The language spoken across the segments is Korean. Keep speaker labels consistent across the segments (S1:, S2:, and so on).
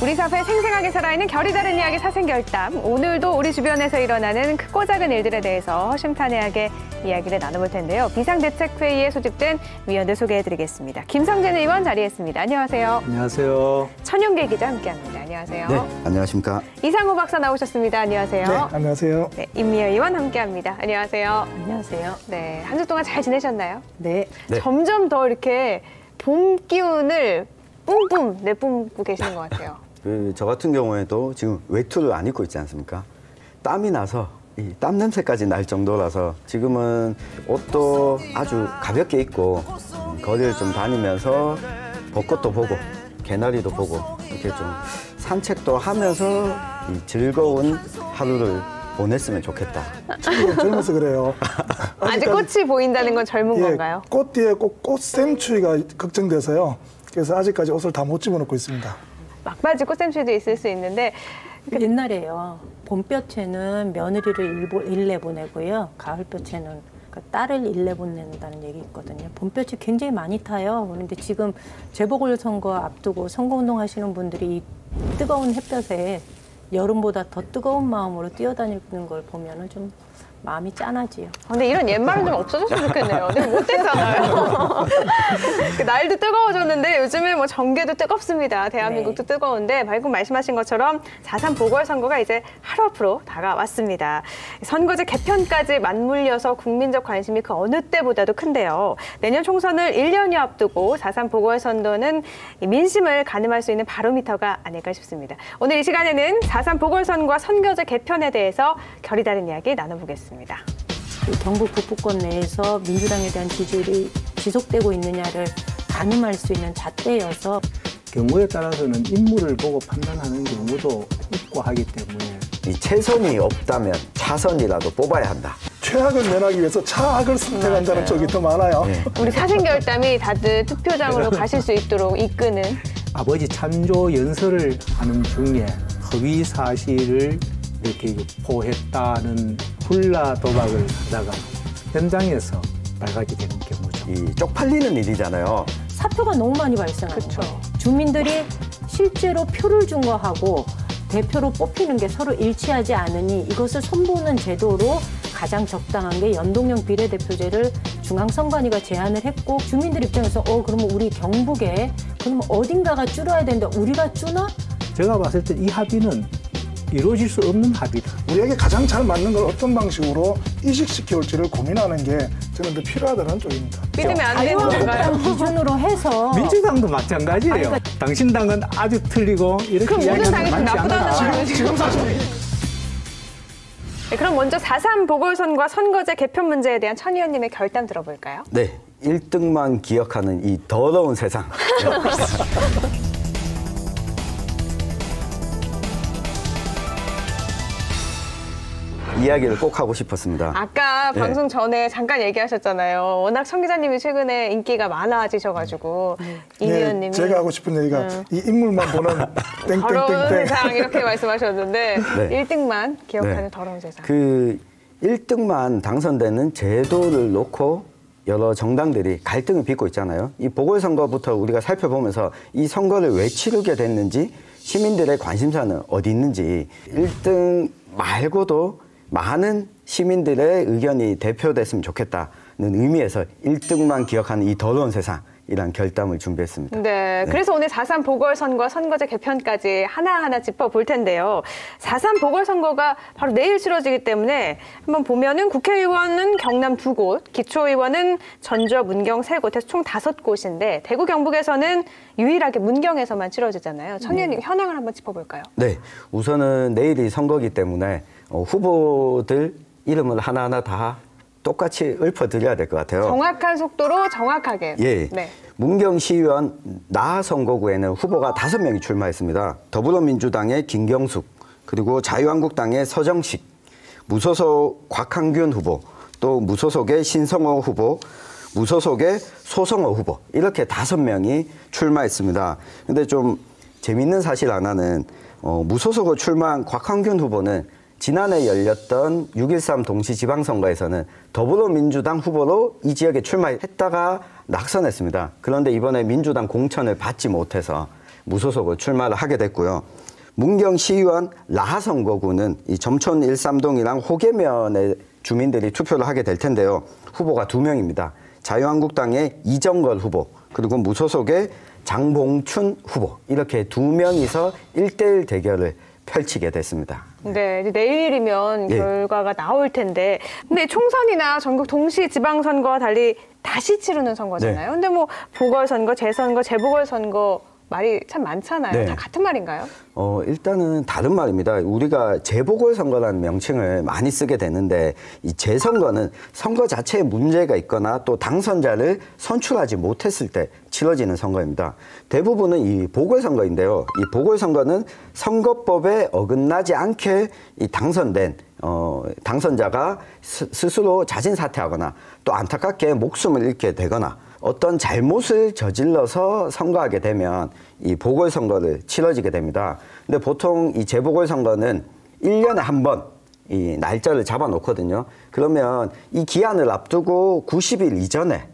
S1: 우리 사회에 생생하게 살아있는 결이 다른 이야기 사생결담. 오늘도 우리 주변에서 일어나는 크고 작은 일들에 대해서 허심탄회하게 이야기를 나눠볼 텐데요. 비상대책회의에 소집된 위원들 소개해드리겠습니다. 김성진 의원 자리했습니다. 안녕하세요.
S2: 안녕하세요.
S1: 천용길 기자 함께합니다. 안녕하세요.
S3: 네, 안녕하십니까.
S1: 이상호 박사 나오셨습니다. 안녕하세요.
S4: 네, 안녕하세요.
S1: 네, 임미애 의원 함께합니다. 안녕하세요.
S5: 안녕하세요.
S1: 네, 한 주 동안 잘 지내셨나요?
S5: 네.
S3: 네.
S1: 점점 더 이렇게 봄 기운을 뿜뿜 내뿜고 계시는 것 같아요.
S3: 저 같은 경우에도 지금 외투를 안 입고 있지 않습니까? 땀이 나서 이 땀 냄새까지 날 정도라서 지금은 옷도 아주 가볍게 입고 거리를 좀 다니면서 벚꽃도 보고 개나리도 보고 이렇게 좀 산책도 하면서 이 즐거운 하루를 보냈으면 좋겠다.
S4: 지금 젊어서 그래요.
S1: 아직 꽃이 보인다는 건 젊은 건가요?
S4: 꽃 뒤에 꼭 꽃샘추위가 걱정돼서요. 그래서 아직까지 옷을 다 못 집어넣고 있습니다.
S1: 막바지 꽃샘추위도 있을 수 있는데
S5: 옛날에요. 봄볕에는 며느리를 일내 보내고요. 가을볕에는 딸을 일내 보낸다는 얘기 있거든요. 봄볕이 굉장히 많이 타요. 그런데 지금 재보궐선거 앞두고 선거운동 하시는 분들이 이 뜨거운 햇볕에 여름보다 더 뜨거운 마음으로 뛰어다니는 걸 보면은 좀 마음이 짠하지요.
S1: 근데 이런 옛말은 좀 없어졌으면 좋겠네요. 근데 못 됐잖아요. 날도 뜨거워졌는데 요즘에 뭐 전개도 뜨겁습니다. 대한민국도
S5: 네.
S1: 뜨거운데 방금 말씀하신 것처럼 4.3 보궐선거가 이제 하루 앞으로 다가왔습니다. 선거제 개편까지 맞물려서 국민적 관심이 그 어느 때보다도 큰데요. 내년 총선을 1년여 앞두고 4.3 보궐선거는 민심을 가늠할 수 있는 바로미터가 아닐까 싶습니다. 오늘 이 시간에는 4.3 보궐선거와 선거제 개편에 대해서 결이 다른 이야기 나눠보겠습니다.
S5: 경북 북부권 내에서 민주당에 대한 지지율이 지속되고 있느냐를 가늠할 수 있는 잣대여서
S2: 경우에 따라서는 인물을 보고 판단하는 경우도 있고 하기 때문에
S3: 이 최선이 없다면 차선이라도 뽑아야 한다.
S4: 최악을 면하기 위해서 차악을 선택한다는 쪽이 더 많아요.
S3: 네.
S1: 우리 사생결담이 다들 투표장으로 가실 수 있도록 이끄는
S2: 아버지 찬조 연설을 하는 중에 허위 사실을 이렇게 유포했다는 훌라 도박을 하다가 현장에서 발각이 되는 경우죠.
S3: 이 쪽팔리는 일이잖아요.
S5: 사표가 너무 많이 발생하는 거예요. 주민들이 실제로 표를 준 거하고 대표로 뽑히는 게 서로 일치하지 않으니 이것을 손보는 제도로 가장 적당한 게 연동형 비례대표제를 중앙선관위가 제안을 했고 주민들 입장에서 그러면 우리 경북에 그러면 어딘가가 줄어야 되는데 우리가 주나?
S2: 제가 봤을 때 이 합의는 이루어질 수 없는 합의다.
S4: 우리에게 가장 잘 맞는 걸 어떤 방식으로 이식시켜올지를 고민하는 게 저는 더 필요하다는 쪽입니다.
S1: 믿으면 안 되는 건가요?
S5: 기준으로 해서
S2: 민주당도 마찬가지예요. 당신 당은 아주 틀리고 이렇게
S1: 그럼 모든 당이
S2: 이야기하면
S1: 좀
S2: 맞지
S1: 나쁘다는
S2: 않나.
S1: 거예요, 지금 사실. 네, 그럼 먼저 4.3 보궐선거와 선거제 개편 문제에 대한 천 의원님의 결단 들어볼까요?
S3: 네, 1등만 기억하는 이 더러운 세상. 이야기를 꼭 하고 싶었습니다.
S1: 아까 방송 전에 잠깐 얘기하셨잖아요. 워낙 천 기자님이 최근에 인기가 많아지셔가지고 임 의원님이
S4: 제가 하고 싶은 얘기가 이 인물만 보는
S1: 더러운
S4: 땡땡땡땡.
S1: 세상 이렇게 말씀하셨는데
S3: 네.
S1: 1등만 기억하는
S3: 네.
S1: 더러운 세상.
S3: 그 1등만 당선되는 제도를 놓고 여러 정당들이 갈등을 빚고 있잖아요. 이 보궐선거부터 우리가 살펴보면서 이 선거를 왜 치르게 됐는지 시민들의 관심사는 어디 있는지 1등 말고도 많은 시민들의 의견이 대표됐으면 좋겠다는 의미에서 1등만 기억하는 이 더러운 세상이란 결담을 준비했습니다.
S1: 네, 그래서 오늘 4.3 보궐선거, 선거제 개편까지 하나하나 짚어볼 텐데요. 4.3 보궐선거가 바로 내일 치러지기 때문에 한번 보면은 국회의원은 경남 2곳, 기초의원은 전주와 문경 3곳에서 총 5곳인데 대구 경북에서는 유일하게 문경에서만 치러지잖아요. 천 의원님 현황을 한번 짚어볼까요?
S3: 네, 우선은 내일이 선거기 때문에 후보들 이름을 하나하나 다 똑같이 읊어드려야 될 것 같아요.
S1: 정확한 속도로 정확하게.
S3: 예.
S1: 네.
S3: 문경시의원 나선거구에는 후보가 5명이 출마했습니다. 더불어민주당의 김경숙, 그리고 자유한국당의 서정식, 무소속 곽한균 후보, 또 무소속의 신성호 후보, 무소속의 소성호 후보 이렇게 5명이 출마했습니다. 근데 좀 재밌는 사실 하나는 무소속으로 출마한 곽한균 후보는 지난해 열렸던 6.13 동시지방선거에서는 더불어민주당 후보로 이 지역에 출마했다가 낙선했습니다. 그런데 이번에 민주당 공천을 받지 못해서 무소속으로 출마를 하게 됐고요. 문경시의원 라하선거구는 이 점촌 13동이랑 호계면의 주민들이 투표를 하게 될 텐데요. 후보가 2명입니다. 자유한국당의 이정걸 후보, 그리고 무소속의 장봉춘 후보, 이렇게 2명이서 1대1 대결을 펼치게 됐습니다.
S1: 네, 이제 내일이면 결과가 나올 텐데, 근데 총선이나 전국 동시 지방선거와 달리 다시 치르는 선거잖아요. 근데 뭐 보궐선거, 재선거, 재보궐선거 말이 참 많잖아요. 다 같은 말인가요?
S3: 일단은 다른 말입니다. 우리가 재보궐선거라는 명칭을 많이 쓰게 되는데, 이 재선거는 선거 자체에 문제가 있거나 또 당선자를 선출하지 못했을 때 치러지는 선거입니다. 대부분은 이 보궐선거인데요. 이 보궐선거는 선거법에 어긋나지 않게 이 당선된 당선자가 스스로 자진 사퇴하거나 또 안타깝게 목숨을 잃게 되거나 어떤 잘못을 저질러서 선거하게 되면 이 보궐선거를 치러지게 됩니다. 근데 보통 이 재보궐선거는 1년에 한 번 이 날짜를 잡아 놓거든요. 그러면 이 기한을 앞두고 90일 이전에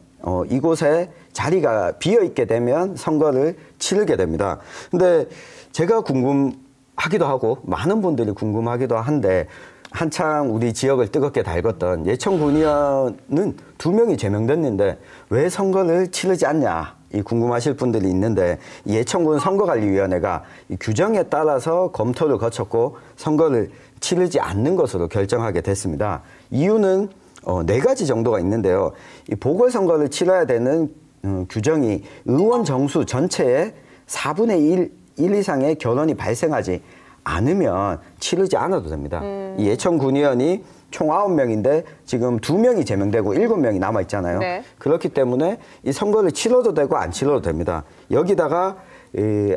S3: 이곳에 자리가 비어 있게 되면 선거를 치르게 됩니다. 근데 제가 궁금하기도 하고 많은 분들이 궁금하기도 한데, 한창 우리 지역을 뜨겁게 달궜던 예천군 의원은 2명이 제명됐는데 왜 선거를 치르지 않냐, 이 궁금하실 분들이 있는데, 예천군 선거관리위원회가 이 규정에 따라서 검토를 거쳤고 선거를 치르지 않는 것으로 결정하게 됐습니다. 이유는 4가지 정도가 있는데요. 이 보궐선거를 치러야 되는 규정이 의원 정수 전체의 4분의 1 이상의 결혼이 발생하지 않으면 치르지 않아도 됩니다. 이 예천군 의원이 총 9명인데 지금 2명이 제명되고 7명이 남아있잖아요. 네. 그렇기 때문에 이 선거를 치러도 되고 안 치러도 됩니다. 여기다가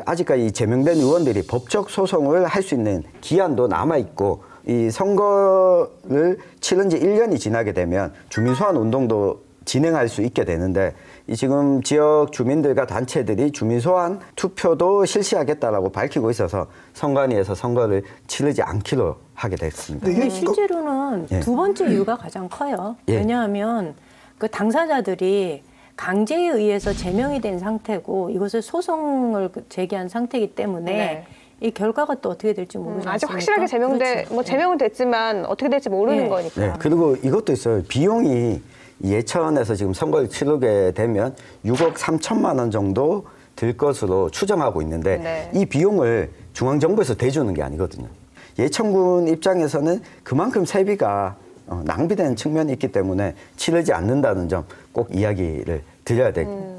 S3: 아직까지 제명된 의원들이 법적 소송을 할 수 있는 기한도 남아있고, 이 선거를 치른 지 1년이 지나게 되면 주민소환 운동도 진행할 수 있게 되는데, 이 지금 지역 주민들과 단체들이 주민소환 투표도 실시하겠다라고 밝히고 있어서 선관위에서 선거를 치르지 않기로 하게 됐습니다.
S5: 근데 실제로는 두 번째 이유가 가장 커요. 왜냐하면 그 당사자들이 강제에 의해서 제명이 된 상태고 이것을 소송을 제기한 상태이기 때문에 이 결과가 또 어떻게 될지 모르지 않습니까?
S1: 아직 확실하게 뭐 제명은 됐지만 어떻게 될지 모르는 거니까.
S3: 네. 그리고 이것도 있어요. 비용이 예천에서 지금 선거를 치르게 되면 6억 3천만 원 정도 들 것으로 추정하고 있는데 이 비용을 중앙정부에서 대주는 게 아니거든요. 예천군 입장에서는 그만큼 세비가 낭비되는 측면이 있기 때문에 치르지 않는다는 점 꼭 이야기를 드려야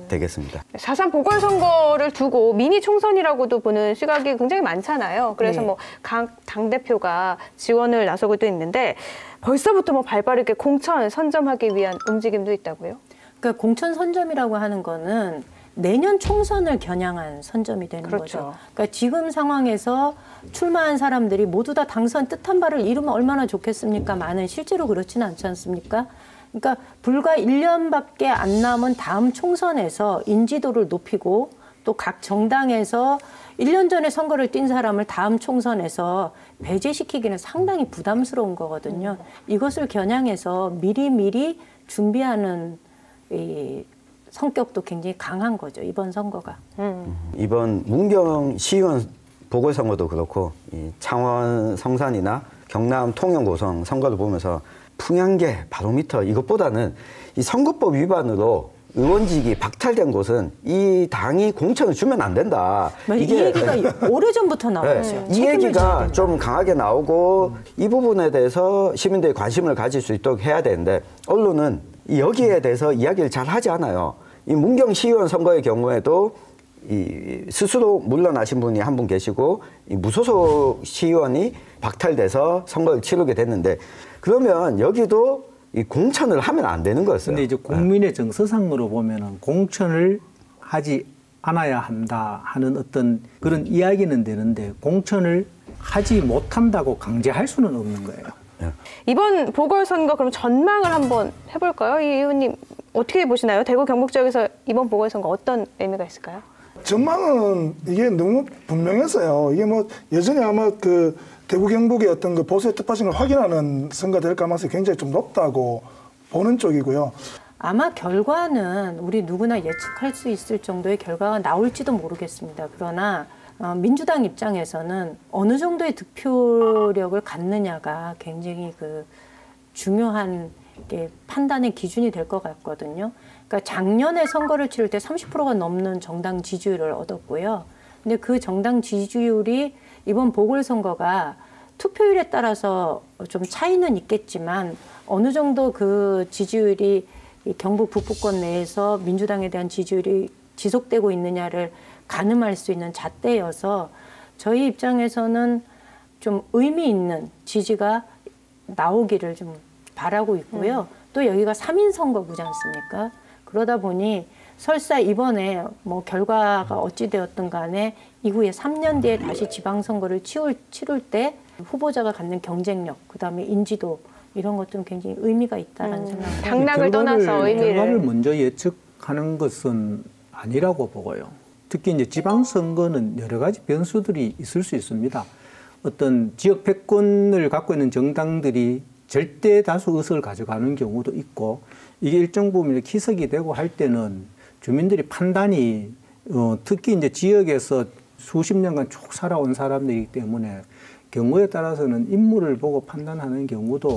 S3: 되겠습니다. 4.3
S1: 보궐선거를 두고 미니 총선이라고도 보는 시각이 굉장히 많잖아요. 그래서 뭐 각 당대표가 지원을 나서고도 있는데 벌써부터 뭐 발빠르게 공천 선점하기 위한 움직임도 있다고요?
S5: 그러니까 공천 선점이라고 하는 거는 내년 총선을 겨냥한 선점이 되는 거죠. 그러니까 지금 상황에서 출마한 사람들이 모두 다 당선 뜻한 바를 이루면 얼마나 좋겠습니까? 많은 실제로 그렇지는 않지 않습니까? 그러니까 불과 1년밖에 안 남은 다음 총선에서 인지도를 높이고 또 각 정당에서 1년 전에 선거를 뛴 사람을 다음 총선에서 배제시키기는 상당히 부담스러운 거거든요. 이것을 겨냥해서 미리미리 준비하는 이 성격도 굉장히 강한 거죠, 이번 선거가.
S3: 이번 문경 시의원 보궐선거도 그렇고 이 창원 성산이나 경남 통영 고성 선거를 보면서 풍향계, 바로미터 이것보다는 이 선거법 위반으로 의원직이 박탈된 곳은 이 당이 공천을 주면 안 된다.
S5: 이 얘기가 오래전부터 나왔죠.
S3: 이 얘기가 좀 강하게 나오고 이 부분에 대해서 시민들이 관심을 가질 수 있도록 해야 되는데 언론은 여기에 대해서 이야기를 잘 하지 않아요. 이 문경 시의원 선거의 경우에도 이 스스로 물러나신 분이 한 분 계시고 이 무소속 시의원이 박탈돼서 선거를 치르게 됐는데, 그러면 여기도 이 공천을 하면 안 되는 거였어요.
S2: 근데 이제 국민의 정서상으로 보면은 공천을 하지 않아야 한다 하는 어떤 그런 이야기는 되는데 공천을 하지 못한다고 강제할 수는 없는 거예요.
S1: 이번 보궐선거 그럼 전망을 한번 해볼까요? 이 의원님 어떻게 보시나요? 대구 경북 지역에서 이번 보궐선거 어떤 의미가 있을까요?
S4: 전망은 이게 너무 분명해서요. 이게 뭐 여전히 아마 그 대구 경북의 어떤 그 보수의 뜻받침을 확인하는 선거가 될 가능성이 굉장히 좀 높다고 보는 쪽이고요.
S5: 아마 결과는 우리 누구나 예측할 수 있을 정도의 결과가 나올지도 모르겠습니다. 그러나 민주당 입장에서는 어느 정도의 득표력을 갖느냐가 굉장히 그 중요한 판단의 기준이 될 것 같거든요. 그러니까 작년에 선거를 치를 때 30%가 넘는 정당 지지율을 얻었고요. 근데 그 정당 지지율이 이번 보궐선거가 투표율에 따라서 좀 차이는 있겠지만 어느 정도 그 지지율이 이 경북 북부권 내에서 민주당에 대한 지지율이 지속되고 있느냐를 가늠할 수 있는 잣대여서 저희 입장에서는 좀 의미 있는 지지가 나오기를 좀 바라고 있고요. 또 여기가 3인 선거구지 않습니까? 그러다 보니 설사 이번에 뭐 결과가 어찌 되었든 간에 이후에 3년 뒤에 다시 지방선거를 치룰 때 후보자가 갖는 경쟁력, 그다음에 인지도 이런 것들은 굉장히 의미가 있다라는 생각을
S1: 당락을 떠나서 의미를.
S2: 결과를 먼저 예측하는 것은 아니라고 보고요. 특히 이제 지방선거는 여러 가지 변수들이 있을 수 있습니다. 어떤 지역 패권을 갖고 있는 정당들이 절대 다수 의석을 가져가는 경우도 있고, 이게 일정 부분 희석이 되고 할 때는 주민들이 판단이 특히 이제 지역에서 수십 년간 쭉 살아온 사람들이기 때문에 경우에 따라서는 인물을 보고 판단하는 경우도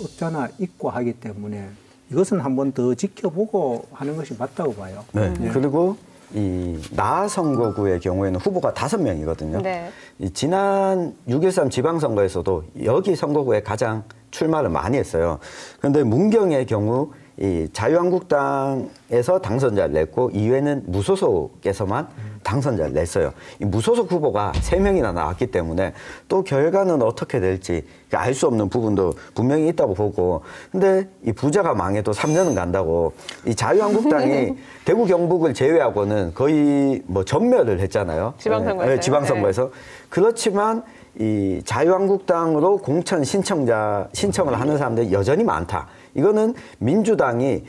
S2: 없잖아 있고 하기 때문에 이것은 한 번 더 지켜보고 하는 것이 맞다고 봐요.
S3: 네. 그리고 이 나 선거구의 경우에는 후보가 5명이거든요.
S1: 네.
S3: 이 지난 6.13 지방선거에서도 여기 선거구에 가장 출마를 많이 했어요. 그런데 문경의 경우 이 자유한국당에서 당선자를 냈고 이외에는 무소속에서만 당선자를 냈어요. 이 무소속 후보가 3명이나 나왔기 때문에 또 결과는 어떻게 될지 알 수 없는 부분도 분명히 있다고 보고, 근데 이 부자가 망해도 3년은 간다고 이 자유한국당이 대구 경북을 제외하고는 거의 뭐 전멸을 했잖아요.
S1: 지방선거에서요.
S3: 네, 지방선거에서.
S1: 네.
S3: 그렇지만 이 자유한국당으로 공천 신청을 하는 사람들이 여전히 많다. 이거는 민주당이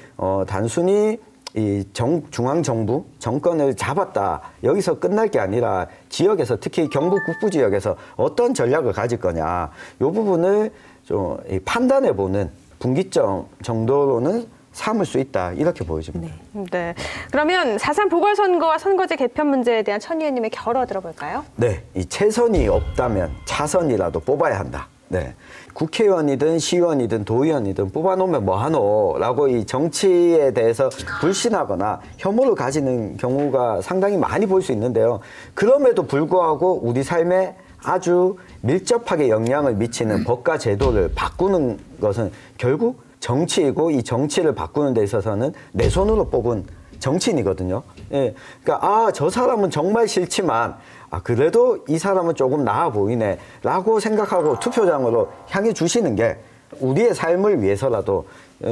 S3: 단순히 이 중앙정부 정권을 잡았다, 여기서 끝날 게 아니라 지역에서 특히 경북 북부 지역에서 어떤 전략을 가질 거냐, 이 부분을 좀 판단해보는 분기점 정도로는 삼을 수 있다, 이렇게 보여집니다.
S1: 네. 그러면 4.3 보궐선거와 선거제 개편 문제에 대한 천 의원님의 결어 들어볼까요?
S3: 네, 이 최선이 없다면 차선이라도 뽑아야 한다. 네, 국회의원이든 시의원이든 도의원이든 뽑아놓으면 뭐하노라고 이 정치에 대해서 불신하거나 혐오를 가지는 경우가 상당히 많이 볼 수 있는데요. 그럼에도 불구하고 우리 삶에 아주 밀접하게 영향을 미치는 법과 제도를 바꾸는 것은 결국 정치이고, 이 정치를 바꾸는 데 있어서는 내 손으로 뽑은 정치인이거든요. 예, 그러니까 저 사람은 정말 싫지만 그래도 이 사람은 조금 나아 보이네 라고 생각하고 투표장으로 향해 주시는 게 우리의 삶을 위해서라도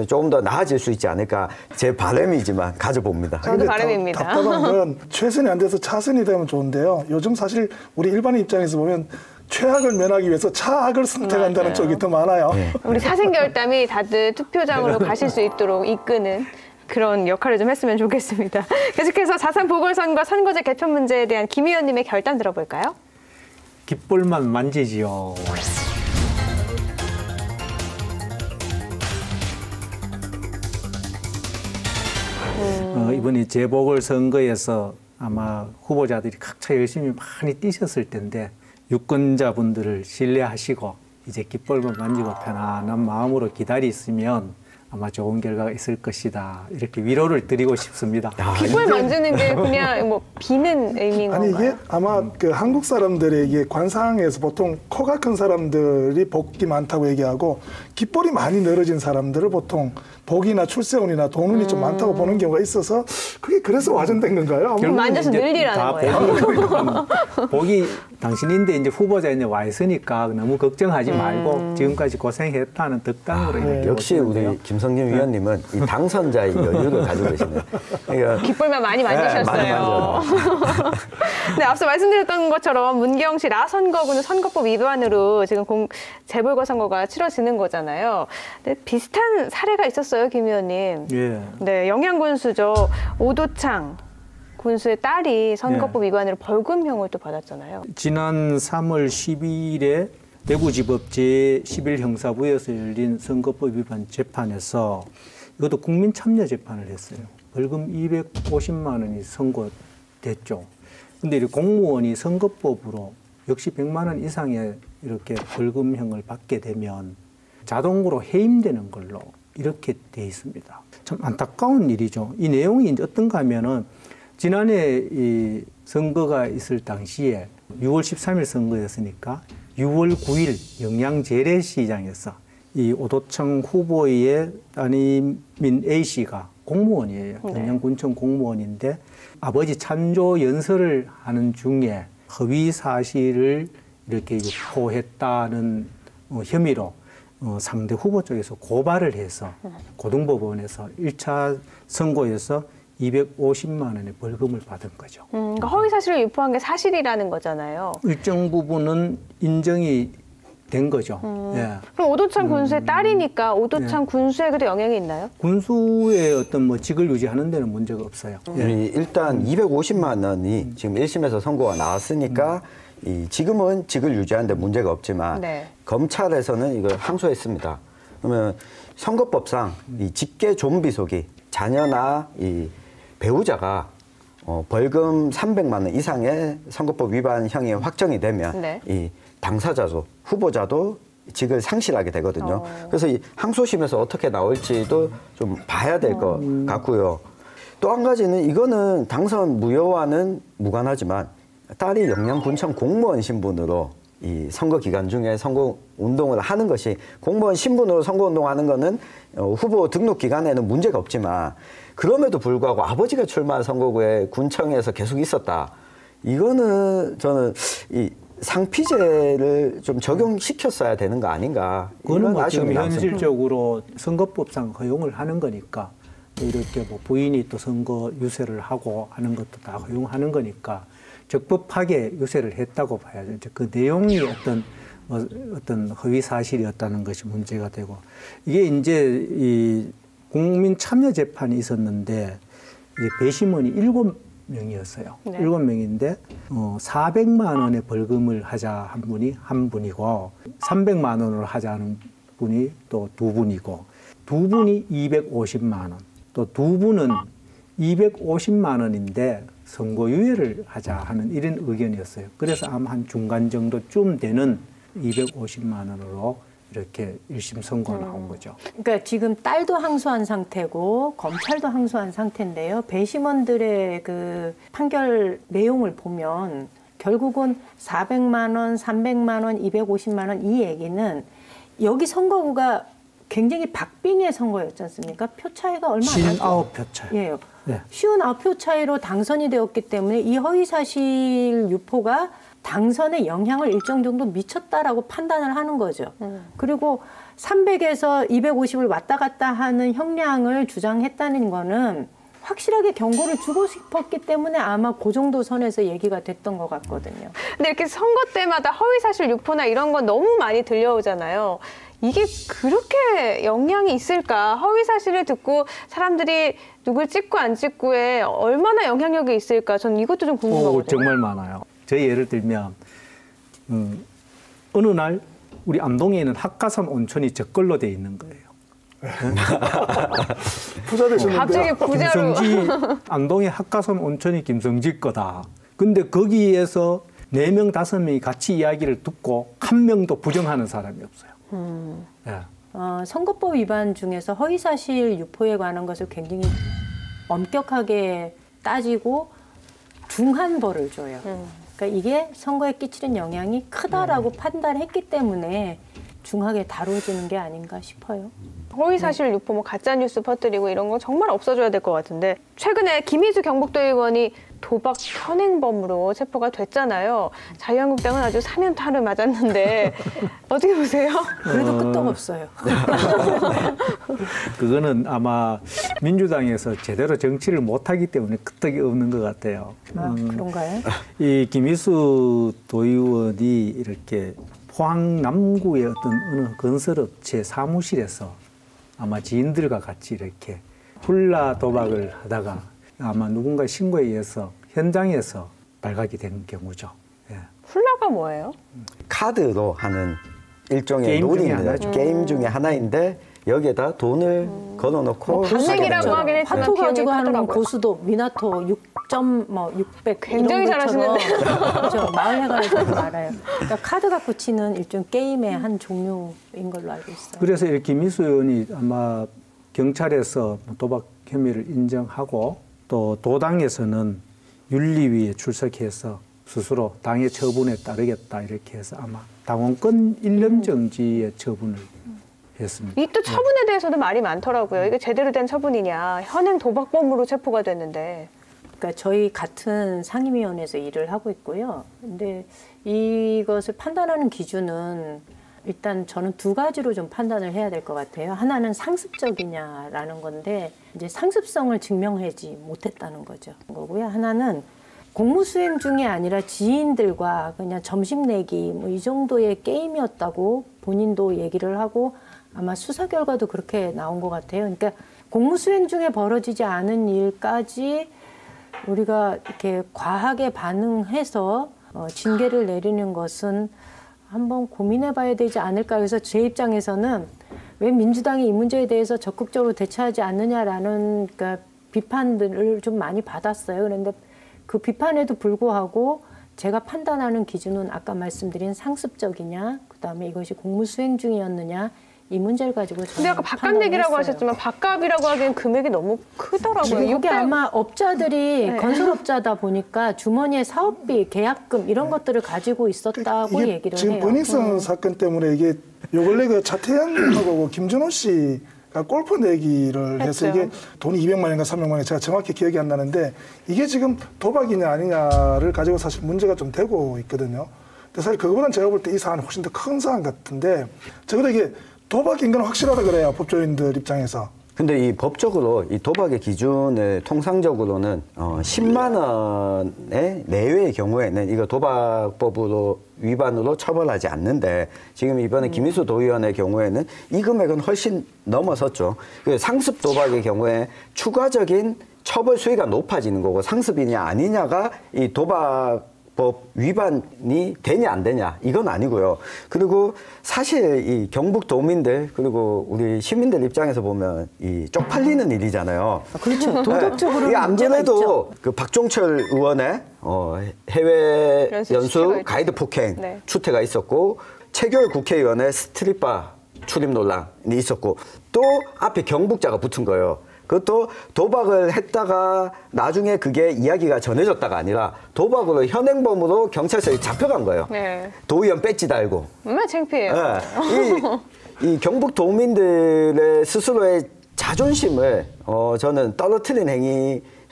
S3: 조금 더 나아질 수 있지 않을까, 제 바람이지만 가져봅니다.
S1: 저도 바람입니다.
S4: 답답한 건 최선이 안 돼서 차선이 되면 좋은데요. 요즘 사실 우리 일반인 입장에서 보면 최악을 면하기 위해서 차악을 선택한다는 쪽이 더 많아요.
S3: 네.
S1: 우리 사생결단이 다들 투표장으로 가실 수 있도록 이끄는 그런 역할을 좀 했으면 좋겠습니다. 계속해서 4.3 보궐선거 선거제 개편 문제에 대한 김 의원님의 결단 들어볼까요?
S2: 깃볼만 만지지요. 이번에 재보궐선거에서 아마 후보자들이 각자 열심히 많이 뛰셨을 텐데 유권자분들을 신뢰하시고 이제 깃볼만 만지고 편안한 마음으로 기다리시면 아마 좋은 결과가 있을 것이다, 이렇게 위로를 드리고 싶습니다.
S1: 깃볼 만지는 게 그냥 뭐 비는 의미인
S4: 아니
S1: 건가요?
S4: 이게 아마 그 한국 사람들의 이게 관상에서 보통 코가 큰 사람들이 복이 많다고 얘기하고, 깃볼이 많이 늘어진 사람들을 보통 복이나 출세운이나 돈운이 좀 많다고 보는 경우가 있어서 그게 그래서 와전된 건가요?
S1: 결국 만져서
S2: 이제
S1: 늘리라는
S2: 다
S1: 거예요.
S2: 복이 당신인데 이제 후보자 이제 와 있으니까 너무 걱정하지 말고 지금까지 고생했다는 덕담으로 이렇게
S3: 역시
S2: 보시는데요.
S3: 우리 김성진 위원님은 이 당선자의 여유를 가지고 계시네요. 그러니까
S1: 깃볼만 많이 만지셨어요.
S3: 많이 만져요.
S1: 네, 앞서 말씀드렸던 것처럼 문경시 라선거구는 선거법 위반으로 지금 재보궐선거가 치러지는 거잖아요. 근데 비슷한 사례가 있었어요, 김 의원님.
S2: 예.
S1: 네, 영양군수죠. 오도창 군수의 딸이 선거법 위반으로 벌금형을 또 받았잖아요.
S2: 지난 3월 12일에 대구지법 제11형사부에서 열린 선거법 위반 재판에서 이것도 국민 참여 재판을 했어요. 벌금 250만 원이 선고됐죠. 근데 공무원이 선거법으로 역시 100만 원 이상의 이렇게 벌금형을 받게 되면 자동으로 해임되는 걸로 이렇게 돼 있습니다. 참 안타까운 일이죠. 이 내용이 이제 어떤가 하면은 지난해 이 선거가 있을 당시에 6월 13일 선거였으니까 6월 9일 영양 재래시장에서 이 오도청 후보의 따님인 A 씨가 공무원이에요.
S1: 네.
S2: 영양군청 공무원인데 아버지 찬조 연설을 하는 중에 허위 사실을 이렇게 유포했다는 혐의로 상대 후보 쪽에서 고발을 해서 고등법원에서 1차 선고에서 250만 원의 벌금을 받은 거죠.
S1: 그러니까 허위 사실을 유포한 게 사실이라는 거잖아요.
S2: 일정 부분은 인정이 된 거죠. 예.
S1: 그럼 오도창 군수의 딸이니까 오도창 군수에게도 영향이 있나요?
S2: 군수의 어떤 뭐 직을 유지하는 데는 문제가 없어요.
S3: 일단 250만 원이 지금 1심에서 선고가 나왔으니까 지금은 직을 유지하는 데 문제가 없지만
S1: 네.
S3: 검찰에서는 이걸 항소했습니다. 그러면 선거법상 이 직계 좀비속이 자녀나 이 배우자가 벌금 300만 원 이상의 선거법 위반형이 확정이 되면
S1: 네.
S3: 이 당사자도 후보자도 직을 상실하게 되거든요. 그래서 이 항소심에서 어떻게 나올지도 좀 봐야 될 것 같고요. 또 한 가지는 이거는 당선 무효와는 무관하지만 딸이 영양군청 공무원 신분으로 이 선거 기간 중에 선거 운동을 하는 것이 공무원 신분으로 선거 운동하는 거는 후보 등록 기간에는 문제가 없지만 그럼에도 불구하고 아버지가 출마한 선거구에 군청에서 계속 있었다. 이거는 저는 이 상피제를 좀 적용시켰어야 되는 거 아닌가.
S2: 그거는 뭐 지금
S3: 아쉬움이 남습니다.
S2: 현실적으로 선거법상 허용을 하는 거니까 이렇게 뭐 부인이 또 선거 유세를 하고 하는 것도 다 허용하는 거니까 적법하게 유세를 했다고 봐야죠. 이제 그 내용이 어떤 허위 사실이었다는 것이 문제가 되고 이게 이제 이 국민 참여 재판이 있었는데 이제 배심원이 7명이었어요.
S1: 네.
S2: 7명인데 400만 원의 벌금을 하자 한 분이 한 분이고 300만 원으로 하자는 분이 또 두 분이고 두 분이 250만 원, 또 두 분은 250만 원인데 선고유예를 하자 하는 이런 의견이었어요. 그래서 아마 한 중간 정도쯤 되는 250만 원으로 이렇게 1심 선고가 나온 거죠.
S5: 그러니까 지금 딸도 항소한 상태고 검찰도 항소한 상태인데요. 배심원들의 그 판결 내용을 보면 결국은 400만 원, 300만 원, 250만 원 이 얘기는 여기 선거구가 굉장히 박빙의 선거였지 않습니까? 표 차이가 얼마 안 나죠.
S2: 59표 차이.
S5: 예.
S2: 네.
S5: 59표 차이로 당선이 되었기 때문에 이 허위사실 유포가 당선에 영향을 일정 정도 미쳤다라고 판단을 하는 거죠. 그리고 300에서 250을 왔다 갔다 하는 형량을 주장했다는 거는 확실하게 경고를 주고 싶었기 때문에 아마 그 정도 선에서 얘기가 됐던 것 같거든요.
S1: 근데 이렇게 선거 때마다 허위사실 유포나 이런 건 너무 많이 들려오잖아요. 이게 그렇게 영향이 있을까? 허위사실을 듣고 사람들이 누굴 찍고 안 찍고에 얼마나 영향력이 있을까? 저는 이것도 좀 궁금하거든요.
S2: 정말 많아요. 저희 예를 들면 어느 날 우리 암동에 있는 합가산 온천이 저 걸로 돼 있는 거예요.
S4: 부자 되셨는데요.
S1: 갑자기 부자로.
S2: 김성지 안동의 합가산 온천이 김성지 거다. 근데 거기에서 4명, 5명이 같이 이야기를 듣고 한 명도 부정하는 사람이 없어요. 예.
S5: 선거법 위반 중에서 허위사실 유포에 관한 것을 굉장히 엄격하게 따지고 중한 벌을 줘요. 그러니까 이게 선거에 끼치는 영향이 크다라고 판단했기 때문에 중하게 다뤄지는 게 아닌가 싶어요.
S1: 허위사실 유포, 뭐 가짜뉴스 퍼뜨리고 이런 거 정말 없어져야 될 것 같은데 최근에 김희수 경북도 의원이 도박 현행범으로 체포가 됐잖아요. 자유한국당은 아주 사면타를 맞았는데 어떻게 보세요?
S5: 그래도 끄떡없어요.
S2: 그거는 아마 민주당에서 제대로 정치를 못하기 때문에 끄떡이 없는 것 같아요.
S5: 그런가요?
S2: 이 김희수 도의원이 이렇게 포항 남구의 어떤 어느 건설업체 사무실에서 아마 지인들과 같이 이렇게 훌라 도박을 하다가 아마 누군가 신고에 의해서 현장에서 발각이 된 경우죠. 예.
S1: 훌라가 뭐예요?
S3: 카드로 하는 일종의
S2: 게임 중에
S3: 놀이입니다.
S2: 하나죠.
S3: 게임 중에 하나인데 여기에다 돈을 걸어놓고
S1: 감액이라고 하긴 했지만
S5: 화토 가지고 하는 건
S1: 하더라고요.
S5: 고수도 미나토 600
S1: 굉장히
S5: 이런 것처럼
S1: 잘하시는데.
S5: 그렇죠. 마을회관에서 알아요. 그러니까 카드 갖고 치는 일종 게임의 한 종류인 걸로 알고 있어요.
S2: 그래서 이렇게 김희수 의원이 아마 경찰에서 도박 혐의를 인정하고 또 도당에서는 윤리위에 출석해서 스스로 당의 처분에 따르겠다 이렇게 해서 아마 당원권 1년 정지의 처분을 했습니다.
S1: 이 또 처분에 대해서도 말이 많더라고요. 이게 제대로 된 처분이냐. 현행 도박범으로 체포가 됐는데.
S5: 그러니까 저희 같은 상임위원회에서 일을 하고 있고요. 근데 이것을 판단하는 기준은 일단 저는 두 가지로 좀 판단을 해야 될 것 같아요. 하나는 상습적이냐라는 건데 이제 상습성을 증명하지 못했다는 거고요. 하나는 공무수행 중에 아니라 지인들과 그냥 점심 내기 뭐 이 정도의 게임이었다고 본인도 얘기를 하고 아마 수사 결과도 그렇게 나온 것 같아요. 그러니까 공무수행 중에 벌어지지 않은 일까지 우리가 이렇게 과하게 반응해서 징계를 내리는 것은 한번 고민해봐야 되지 않을까. 그래서 제 입장에서는 왜 민주당이 이 문제에 대해서 적극적으로 대처하지 않느냐라는 그러니까 비판들을 좀 많이 받았어요. 그런데 그 비판에도 불구하고 제가 판단하는 기준은 아까 말씀드린 상습적이냐, 그다음에 이것이 공무수행 중이었느냐 이 문제를 가지고 저는
S1: 근데 아까 밥값 내기라고
S5: 판단을
S1: 하셨지만 밥값이라고 하기엔 금액이 너무 크더라고요.
S5: 이게
S1: 600.
S5: 아마 업자들이
S1: 네.
S5: 건설업자다 보니까 주머니에 사업비, 계약금 이런 것들을 가지고 있었다고
S4: 이게
S5: 얘기를
S4: 지금
S5: 해요.
S4: 버닝썬 사건 때문에 이게 요 근래 그 차태현하고 김준호 씨가 골프 내기를 해서
S1: 했죠.
S4: 이게 돈이 200만 원인가 300만 원 제가 정확히 기억이 안 나는데 이게 지금 도박이냐 아니냐를 가지고 사실 문제가 좀 되고 있거든요. 근데 사실 그거보다는 제가 볼 때 이 사안은 훨씬 더 큰 사안 같은데 적어도 이게 도박인 건 확실하다 그래요. 법조인들 입장에서.
S3: 근데 이 법적으로 이 도박의 기준을 통상적으로는 10만 원의 내외의 경우에는 이거 도박법으로 위반으로 처벌하지 않는데 지금 이번에 김희수 도의원의 경우에는 이 금액은 훨씬 넘어섰죠. 그 상습 도박의 경우에 추가적인 처벌 수위가 높아지는 거고 상습이냐 아니냐가 이 도박 법 위반이 되냐 안 되냐 이건 아니고요. 그리고 사실 이 경북 도민들 그리고 우리 시민들 입장에서 보면 이 쪽팔리는 일이잖아요.
S5: 그렇죠. 도덕적으로
S3: 네. 안 그래도 그 박종철 의원의 해외 연수 가이드 폭행
S1: 네.
S3: 추태가 있었고 최결 국회의원의 스트릿바 출입 논란이 있었고 또 앞에 경북자가 붙은 거예요. 그것도 도박을 했다가 나중에 그게 이야기가 전해졌다가 아니라 도박으로 현행범으로 경찰서에 잡혀간 거예요.
S1: 네.
S3: 도의원 배지 달고.
S1: 얼마나 창피해요.
S3: 네. 이 경북 도민들의 스스로의 자존심을 저는 떨어뜨린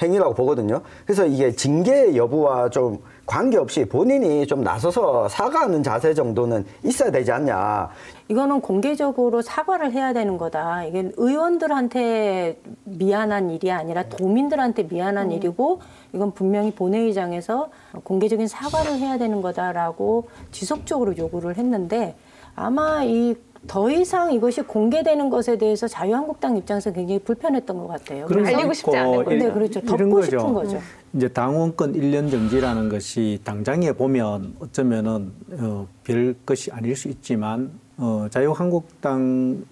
S3: 행위라고 보거든요. 그래서 이게 징계 여부와 좀 관계없이 본인이 좀 나서서 사과하는 자세 정도는 있어야 되지 않냐.
S5: 이거는 공개적으로 사과를 해야 되는 거다. 이게 의원들한테 미안한 일이 아니라 도민들한테 미안한 일이고 이건 분명히 본회의장에서 공개적인 사과를 해야 되는 거다라고 지속적으로 요구를 했는데 아마 더 이상 이것이 공개되는 것에 대해서 자유한국당 입장에서 굉장히 불편했던 것 같아요.
S1: 알리고 싶지 않은 거죠.
S5: 네, 그렇죠.
S2: 이런
S5: 덮고 싶은 거죠.
S2: 이제 당원권 1년 정지라는 것이 당장에 보면 어쩌면은 별 것이 아닐 수 있지만 자유한국당으로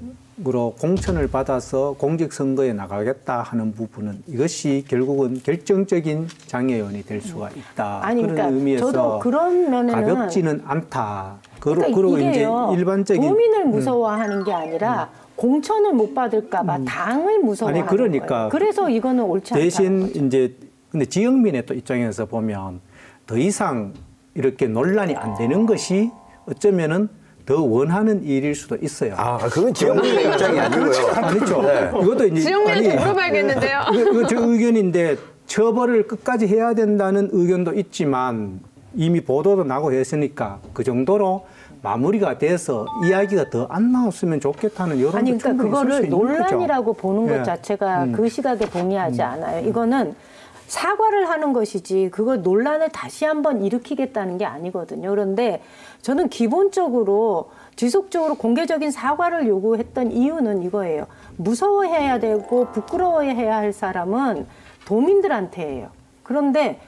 S2: 공천을 받아서 공직선거에 나가겠다 하는 부분은 이것이 결국은 결정적인 장애연이 될 수가 있다.
S5: 아니,
S2: 그런
S5: 그러니까
S2: 의미에서
S5: 저도 그런 면에는
S2: 가볍지는 않다.
S5: 그러니까
S2: 그리고 이제
S5: 이게요,
S2: 일반적인
S5: 도민을 무서워하는 게 아니라 공천을 못 받을까봐 당을 무서워하는
S2: 아니 그러니까
S5: 거예요. 그래서 이거는 옳지 않다는
S2: 대신
S5: 거죠.
S2: 이제 근데 지역민의 또 입장에서 보면 더 이상 이렇게 논란이 안 되는 것이 어쩌면은 더 원하는 일일 수도 있어요.
S3: 아, 그건 지역민의 입장이 아니고요.
S2: 아니죠.
S3: 네.
S2: 이것도 이제
S1: 지역민한테 물어봐야겠는데요.
S2: 이거 제 의견인데 처벌을 끝까지 해야 된다는 의견도 있지만 이미 보도도 나고 했으니까 그 정도로 마무리가 돼서 이야기가 더 안 나왔으면 좋겠다는 여론도
S5: 아니 그러니까
S2: 충분히 있을 수
S5: 그거를
S2: 있는 거죠.
S5: 논란이라고 보는 것
S2: 예.
S5: 자체가 그 시각에 동의하지 않아요. 이거는 사과를 하는 것이지 그걸 논란을 다시 한번 일으키겠다는 게 아니거든요. 그런데 저는 기본적으로 지속적으로 공개적인 사과를 요구했던 이유는 이거예요. 무서워해야 되고 부끄러워해야 할 사람은 도민들한테예요. 그런데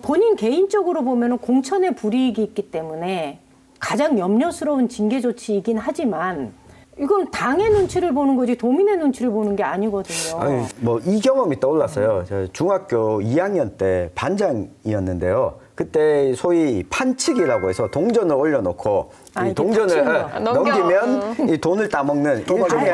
S5: 본인 개인적으로 보면은 공천의 불이익이 있기 때문에 가장 염려스러운 징계 조치이긴 하지만 이건 당의 눈치를 보는 거지 도민의 눈치를 보는 게 아니거든요.
S3: 아니, 뭐 이 경험이 떠올랐어요. 저 중학교 2학년 때 반장이었는데요. 그때 소위 판치기라고 해서 동전을 올려놓고 이 동전을 넘기면 이 돈을 따먹는 일종의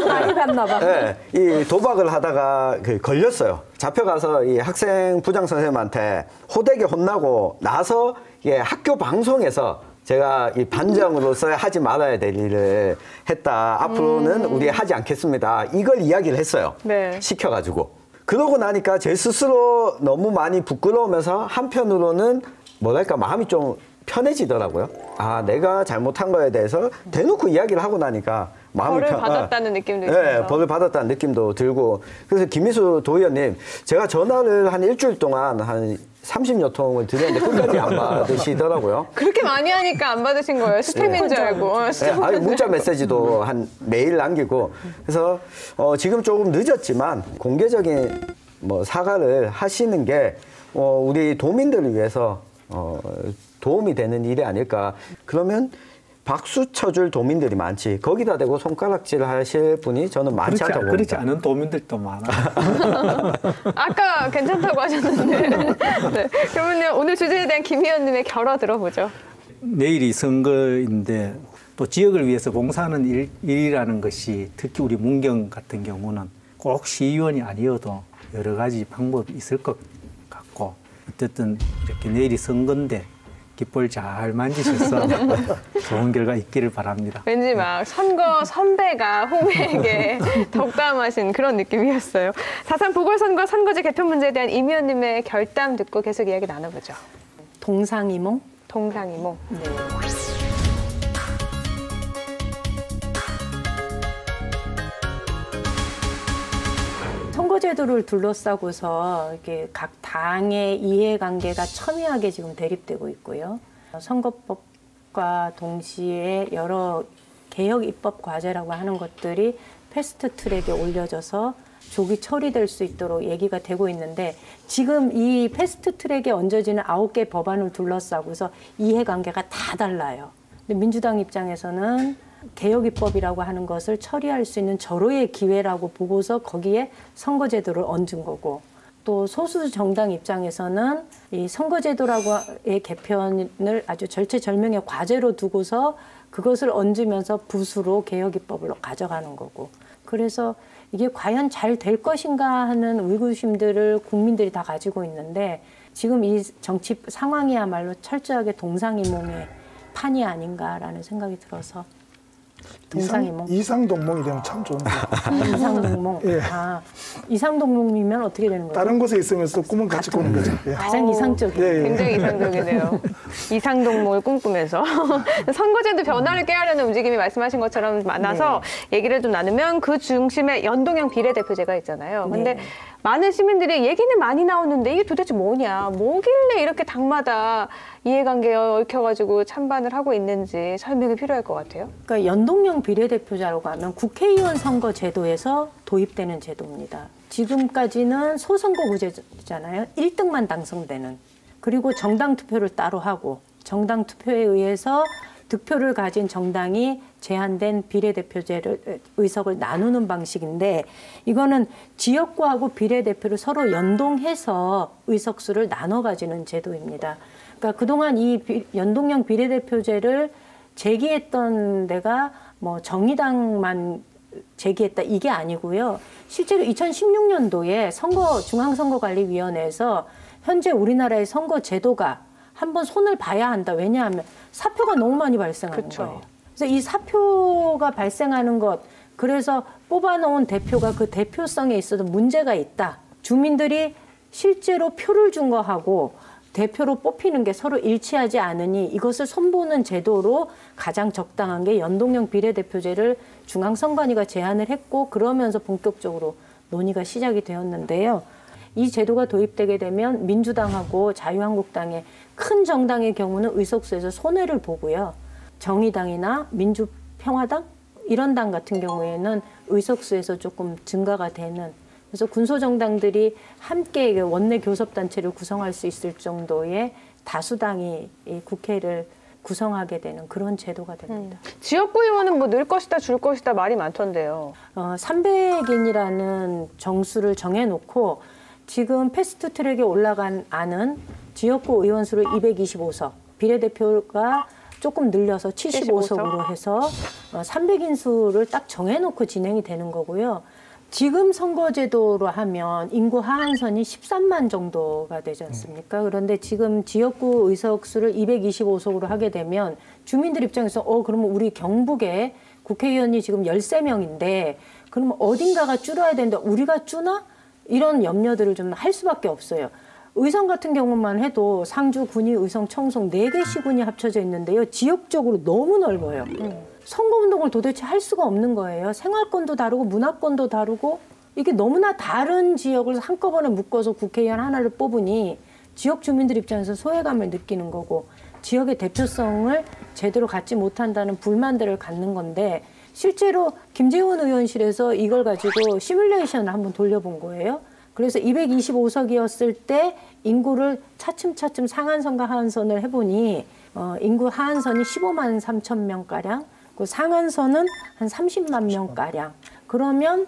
S5: 많이 갔나 봐.
S3: 네, 이 도박을 하다가 걸렸어요. 잡혀가서 이 학생 부장 선생님한테 호되게 혼나고 나서 학교 방송에서 제가 이 반장으로서 하지 말아야 될 일을 했다. 앞으로는 우리 하지 않겠습니다. 이걸 이야기를 했어요.
S1: 네.
S3: 시켜가지고. 그러고 나니까 제 스스로 너무 많이 부끄러우면서 한편으로는 뭐랄까 마음이 좀 편해지더라고요. 아, 내가 잘못한 거에 대해서 대놓고 이야기를 하고 나니까 마음이
S1: 벌을 받았다는 느낌도
S3: 네,
S1: 있어요.
S3: 벌을 받았다는 느낌도 들고. 그래서 김미수 도의원님, 제가 전화를 한 일주일 동안 한 30여 통을 드렸는데 끝까지 안 받으시더라고요.
S1: 그렇게 많이 하니까 안 받으신 거예요. 스팸인 줄 알고.
S3: 네, 아니, 문자 메시지도 한 매일 남기고. 그래서 지금 조금 늦었지만 공개적인 뭐 사과를 하시는 게 우리 도민들을 위해서 도움이 되는 일이 아닐까. 그러면 박수 쳐줄 도민들이 많지. 거기다 대고 손가락질 하실 분이 저는 많지 않다고 봅니다.
S2: 그렇지 않은 도민들도 많아.
S1: 아까 괜찮다고 하셨는데. 네. 그러면 오늘 주제에 대한 김 의원님의 결어 들어보죠.
S2: 내일이 선거인데 또 지역을 위해서 봉사하는 일이라는 것이 특히 우리 문경 같은 경우는 꼭 시의원이 아니어도 여러 가지 방법이 있을 것 같고 어쨌든 이렇게 내일이 선거인데 깃볼 잘 만지셔서 좋은 결과 있기를 바랍니다.
S1: 왠지 막 선거 선배가 후배에게 덕담하신 그런 느낌이었어요. 4.3 보궐선거 선거제 개편 문제에 대한 임 의원님의 결담 듣고 계속 이야기 나눠보죠.
S5: 동상이몽?
S1: 동상이몽.
S5: 네. 선거제도를 둘러싸고서 이렇게 각 당의 이해관계가 첨예하게 지금 대립되고 있고요. 선거법과 동시에 여러 개혁 입법 과제라고 하는 것들이 패스트 트랙에 올려져서 조기 처리될 수 있도록 얘기가 되고 있는데 지금 이 패스트 트랙에 얹어지는 9개 법안을 둘러싸고서 이해관계가 다 달라요. 근데 민주당 입장에서는 개혁 입법이라고 하는 것을 처리할 수 있는 절호의 기회라고 보고서 거기에 선거제도를 얹은 거고 또 소수 정당 입장에서는 이 선거제도라고의 개편을 아주 절체절명의 과제로 두고서 그것을 얹으면서 붓으로 개혁 입법으로 가져가는 거고 그래서 이게 과연 잘 될 것인가 하는 의구심들을 국민들이 다 가지고 있는데 지금 이 정치 상황이야말로 철저하게 동상이몽의 판이 아닌가라는 생각이 들어서 동상이몽.
S4: 이상동몽이 되면 참 좋은데.
S5: 이상동몽.
S4: 예.
S5: 아, 이상동몽이면 어떻게 되는 거예요?
S4: 다른 곳에 있으면서 꿈은 같이 꾸는 거죠. 예.
S5: 가장 이상적인.
S4: 예, 예.
S1: 굉장히 이상적이네요. 이상동몽을 꿈꾸면서. 선거제도 변화를 꾀하려는 움직임이 말씀하신 것처럼 많아서 얘기를 좀 나누면 그 중심에 연동형 비례대표제가 있잖아요. 근데
S5: 네.
S1: 많은 시민들이 얘기는 많이 나오는데 이게 도대체 뭐냐, 뭐길래 이렇게 당마다 이해관계에 얽혀가지고 찬반을 하고 있는지 설명이 필요할 것 같아요.
S5: 그러니까 연동형 비례대표자라고 하면 국회의원 선거 제도에서 도입되는 제도입니다. 지금까지는 소선거구제잖아요. 1등만 당선되는. 그리고 정당 투표를 따로 하고 정당 투표에 의해서 득표를 가진 정당이 제한된 비례대표제를 의석을 나누는 방식인데 이거는 지역구하고 비례대표를 서로 연동해서 의석수를 나눠 가지는 제도입니다. 그러니까 그동안 이 연동형 비례대표제를 제기했던 데가 뭐 정의당만 제기했다 이게 아니고요. 실제로 2016년도에 중앙선거관리위원회에서 현재 우리나라의 선거 제도가 한번 손을 봐야 한다. 왜냐하면 사표가 너무 많이 발생하는
S1: 그쵸.
S5: 거예요. 그래서 이 사표가 발생하는 것, 그래서 뽑아놓은 대표가 그 대표성에 있어도 문제가 있다. 주민들이 실제로 표를 준 거하고 대표로 뽑히는 게 서로 일치하지 않으니 이것을 손보는 제도로 가장 적당한 게 연동형 비례대표제를 중앙선관위가 제안을 했고 그러면서 본격적으로 논의가 시작이 되었는데요. 이 제도가 도입되게 되면 민주당하고 자유한국당의 큰 정당의 경우는 의석수에서 손해를 보고요. 정의당이나 민주평화당 이런 당 같은 경우에는 의석수에서 조금 증가가 되는 그래서 군소정당들이 함께 원내 교섭단체를 구성할 수 있을 정도의 다수당이 이 국회를 구성하게 되는 그런 제도가 됩니다.
S1: 지역구 의원은 뭐 늘 것이다 줄 것이다 말이 많던데요.
S5: 300인이라는 정수를 정해놓고 지금 패스트트랙에 올라간 안은 지역구 의원 수를 225석, 비례대표가 조금 늘려서 75석으로 해서 300인 수를 딱 정해놓고 진행이 되는 거고요. 지금 선거제도로 하면 인구 하한선이 13만 정도가 되지 않습니까? 그런데 지금 지역구 의석수를 225석으로 하게 되면 주민들 입장에서 그러면 우리 경북에 국회의원이 지금 13명인데 그러면 어딘가가 줄어야 되는데 우리가 주나? 이런 염려들을 좀 할 수밖에 없어요. 의성 같은 경우만 해도 상주, 군위, 의성, 청송 4개 시군이 합쳐져 있는데요. 지역적으로 너무 넓어요. 선거운동을 도대체 할 수가 없는 거예요. 생활권도 다르고 문화권도 다르고 이게 너무나 다른 지역을 한꺼번에 묶어서 국회의원 하나를 뽑으니 지역 주민들 입장에서 소외감을 느끼는 거고 지역의 대표성을 제대로 갖지 못한다는 불만들을 갖는 건데 실제로 김재원 의원실에서 이걸 가지고 시뮬레이션을 한번 돌려본 거예요. 그래서 225석이었을 때 인구를 차츰차츰 상한선과 하한선을 해보니 인구 하한선이 15만 3천 명가량, 그 상한선은 한 30만 명가량. 그러면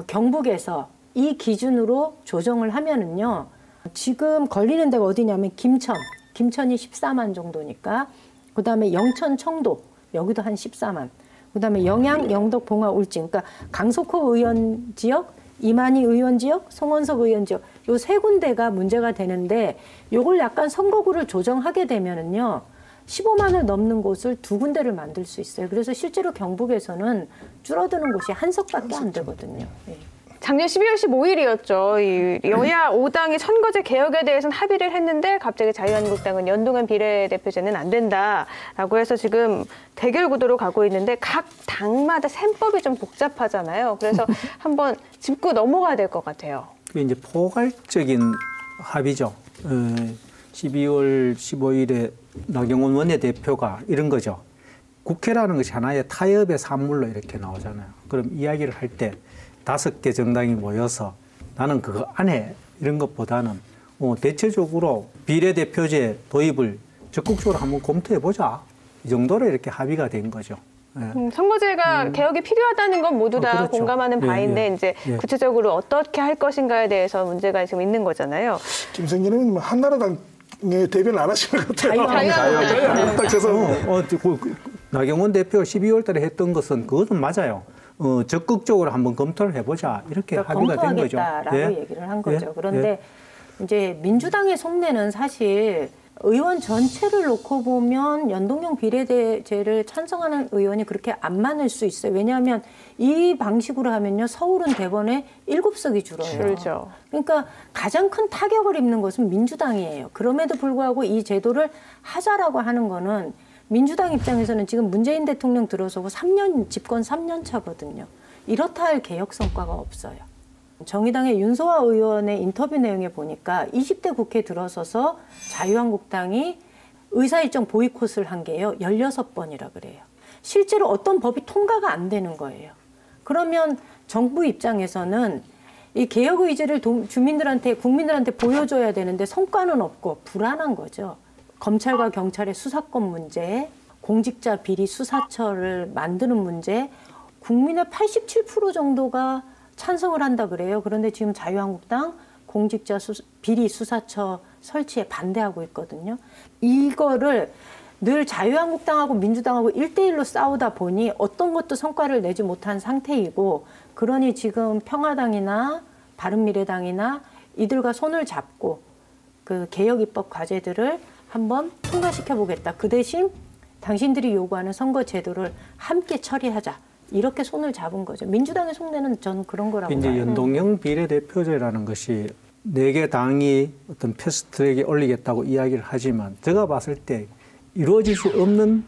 S5: 경북에서 이 기준으로 조정을 하면은요. 지금 걸리는 데가 어디냐면 김천이 14만 정도니까 그다음에 영천, 청도 여기도 한 14만. 그다음에 영양, 영덕, 봉화, 울진. 그러니까 강석호 의원 지역, 이만희 의원 지역, 송원석 의원 지역 요 3군데가 문제가 되는데 요걸 약간 선거구를 조정하게 되면은요. 15만을 넘는 곳을 2군데를 만들 수 있어요. 그래서 실제로 경북에서는 줄어드는 곳이 한 석밖에 안 되거든요. 네.
S1: 작년 12월 15일이었죠. 이 여야 5당이 선거제 개혁에 대해서는 합의를 했는데 갑자기 자유한국당은 연동형 비례대표제는 안 된다라고 해서 지금 대결 구도로 가고 있는데 각 당마다 셈법이 좀 복잡하잖아요. 그래서 한번 짚고 넘어가야 될 것 같아요.
S2: 그게 이제 포괄적인 합의죠. 12월 15일에 나경원 원내대표가 이런 거죠. 국회라는 것이 하나의 타협의 산물로 이렇게 나오잖아요. 그럼 이야기를 할 때 5개 정당이 모여서 나는 그거 안 해. 이런 것보다는 대체적으로 비례대표제 도입을 적극적으로 한번 검토해보자. 이 정도로 이렇게 합의가 된 거죠. 예.
S1: 선거제가 개혁이 필요하다는 건 모두 다
S2: 그렇죠.
S1: 공감하는 바인데 이제 구체적으로 어떻게 할 것인가에 대해서 문제가 지금 있는 거잖아요.
S4: 김성긴 의원님은 한나라당 대변을 안 하시는 것 같아요.
S1: 자유한국당.
S4: 죄송합니다.
S2: 나경원 대표가 12월 달에 했던 것은 그것은 맞아요. 적극적으로 한번 검토를 해보자. 이렇게
S5: 그러니까
S2: 합의가 된 거죠.
S5: 검토하겠다라고 얘기를 한 거죠. 그런데 이제 민주당의 속내는 사실 의원 전체를 놓고 보면 연동형 비례대제를 찬성하는 의원이 그렇게 안 많을 수 있어요. 왜냐하면 이 방식으로 하면요. 서울은 대번에 7석이 줄어요.
S1: 그렇죠.
S5: 그러니까 가장 큰 타격을 입는 것은 민주당이에요. 그럼에도 불구하고 이 제도를 하자라고 하는 거는 민주당 입장에서는 지금 문재인 대통령 들어서고 집권 3년 차거든요. 이렇다 할 개혁 성과가 없어요. 정의당의 윤소아 의원의 인터뷰 내용에 보니까 20대 국회 들어서서 자유한국당이 의사일정 보이콧을 한 게요. 16번이라 그래요. 실제로 어떤 법이 통과가 안 되는 거예요. 그러면 정부 입장에서는 이 개혁 의지를 주민들한테, 국민들한테 보여줘야 되는데 성과는 없고 불안한 거죠. 검찰과 경찰의 수사권 문제, 공직자 비리 수사처를 만드는 문제, 국민의 87% 정도가 찬성을 한다 그래요. 그런데 지금 자유한국당 공직자 비리 수사처 설치에 반대하고 있거든요. 이거를 늘 자유한국당하고 민주당하고 1대1로 싸우다 보니 어떤 것도 성과를 내지 못한 상태이고 그러니 지금 평화당이나 바른미래당이나 이들과 손을 잡고 그 개혁 입법 과제들을 한번 통과시켜보겠다. 그 대신 당신들이 요구하는 선거 제도를 함께 처리하자. 이렇게 손을 잡은 거죠. 민주당의 속내는 저는 그런 거라고 봐요.
S2: 이제 연동형 비례대표제라는 것이 4개 당이 어떤 패스트트랙에 올리겠다고 이야기를 하지만 제가 봤을 때 이루어질 수 없는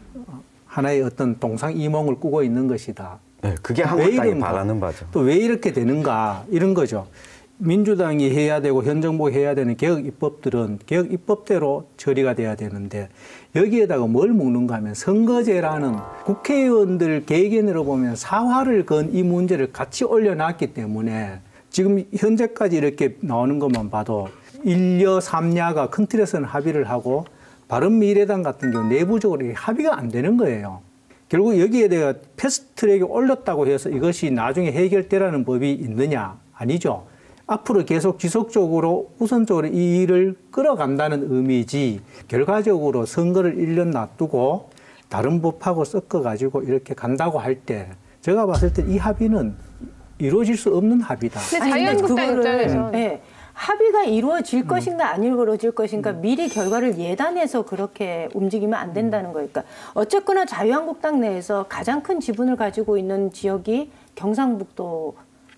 S2: 하나의 어떤 동상이몽을 꾸고 있는 것이다.
S3: 네, 그게 한국당이 바라는 바죠.
S2: 또 왜 이렇게 되는가 이런 거죠. 민주당이 해야 되고 현 정부가 해야 되는 개혁 입법들은 개혁 입법대로 처리가 돼야 되는데 여기에다가 뭘 묶는가 하면 선거제라는 국회의원들 개개인으로 보면 사활을 건 이 문제를 같이 올려놨기 때문에 지금 현재까지 이렇게 나오는 것만 봐도 1여 3야가 큰 틀에서는 합의를 하고 바른미래당 같은 경우 내부적으로 합의가 안 되는 거예요. 결국 여기에 대해 패스트트랙에 올렸다고 해서 이것이 나중에 해결되라는 법이 있느냐? 아니죠. 앞으로 계속 지속적으로 우선적으로 이 일을 끌어간다는 의미지 결과적으로 선거를 1년 놔두고 다른 법하고 섞어가지고 이렇게 간다고 할 때 제가 봤을 때 이 합의는 이루어질 수 없는 합의다.
S1: 근데 자유한국당 입장에서
S5: 네, 합의가 이루어질 것인가 안 이루어질 것인가 미리 결과를 예단해서 그렇게 움직이면 안 된다는 거니까 어쨌거나 자유한국당 내에서 가장 큰 지분을 가지고 있는 지역이 경상북도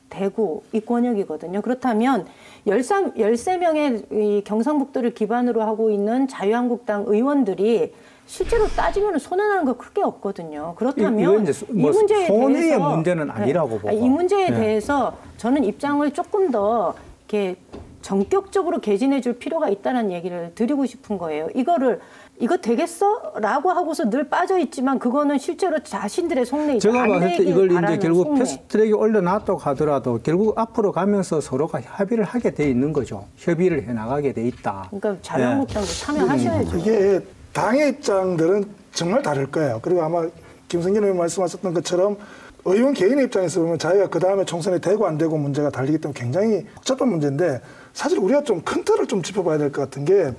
S5: 대구 이 권역이거든요. 그렇다면 13명의 이 경상북도를 기반으로 하고 있는 자유한국당 의원들이 실제로 따지면 손해나는 거 크게 없거든요. 그렇다면
S2: 이제
S5: 이 문제에
S2: 손해의
S5: 대해서
S2: 문제는 아니라고 보고.
S5: 이 문제에 대해서 저는 입장을 조금 더 이렇게 전격적으로 개진해 줄 필요가 있다는 얘기를 드리고 싶은 거예요. 이거 되겠어? 라고 하고서 늘 빠져 있지만 그거는 실제로 자신들의 속내이죠.
S2: 제가 봤을 때 이걸 이제 결국
S5: 속내.
S2: 패스트트랙에 올려놨다고 하더라도 결국 앞으로 가면서 서로가 합의를 하게 돼 있는 거죠. 협의를 해 나가게 돼 있다.
S5: 그러니까 자유한국당도 참여하셔야죠.
S4: 이게 당의 입장들은 정말 다를 거예요. 그리고 아마 김성진 의원 말씀하셨던 것처럼 의원 개인의 입장에서 보면 자기가 그 다음에 총선이 되고 안 되고 문제가 달리기 때문에 굉장히 복잡한 문제인데 사실 우리가 좀 큰 틀을 좀 짚어봐야 될 것 같은 게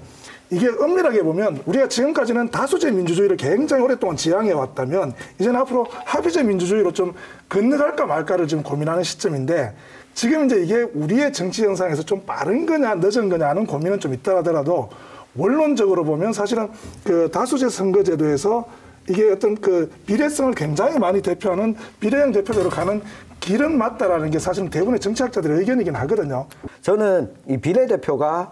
S4: 이게 엄밀하게 보면 우리가 지금까지는 다수제 민주주의를 굉장히 오랫동안 지향해 왔다면 이제는 앞으로 합의제 민주주의로 좀 건너갈까 말까를 지금 고민하는 시점인데 지금 이제 이게 우리의 정치 형상에서 좀 빠른 거냐 늦은 거냐 하는 고민은 좀 있다 하더라도 원론적으로 보면 사실은 그 다수제 선거제도에서 이게 어떤 그 비례성을 굉장히 많이 대표하는 비례형 대표제로 가는 길은 맞다라는 게 사실은 대부분의 정치학자들의 의견이긴 하거든요.
S3: 저는 이 비례대표가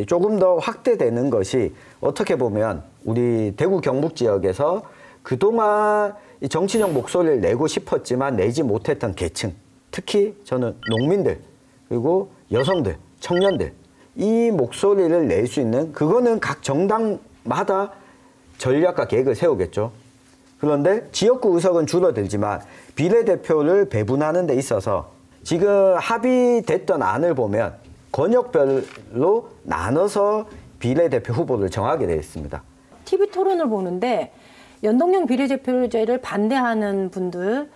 S3: 조금 더 확대되는 것이 어떻게 보면 우리 대구 경북 지역에서 그동안 이 정치적 목소리를 내고 싶었지만 내지 못했던 계층, 특히 저는 농민들 그리고 여성들, 청년들 이 목소리를 낼 수 있는 그거는 각 정당마다 전략과 계획을 세우겠죠. 그런데 지역구 의석은 줄어들지만 비례대표를 배분하는 데 있어서 지금 합의됐던 안을 보면 권역별로 나눠서 비례대표 후보를 정하게 되어 있습니다.
S5: TV 토론을 보는데 연동형 비례대표제를 반대하는 분들의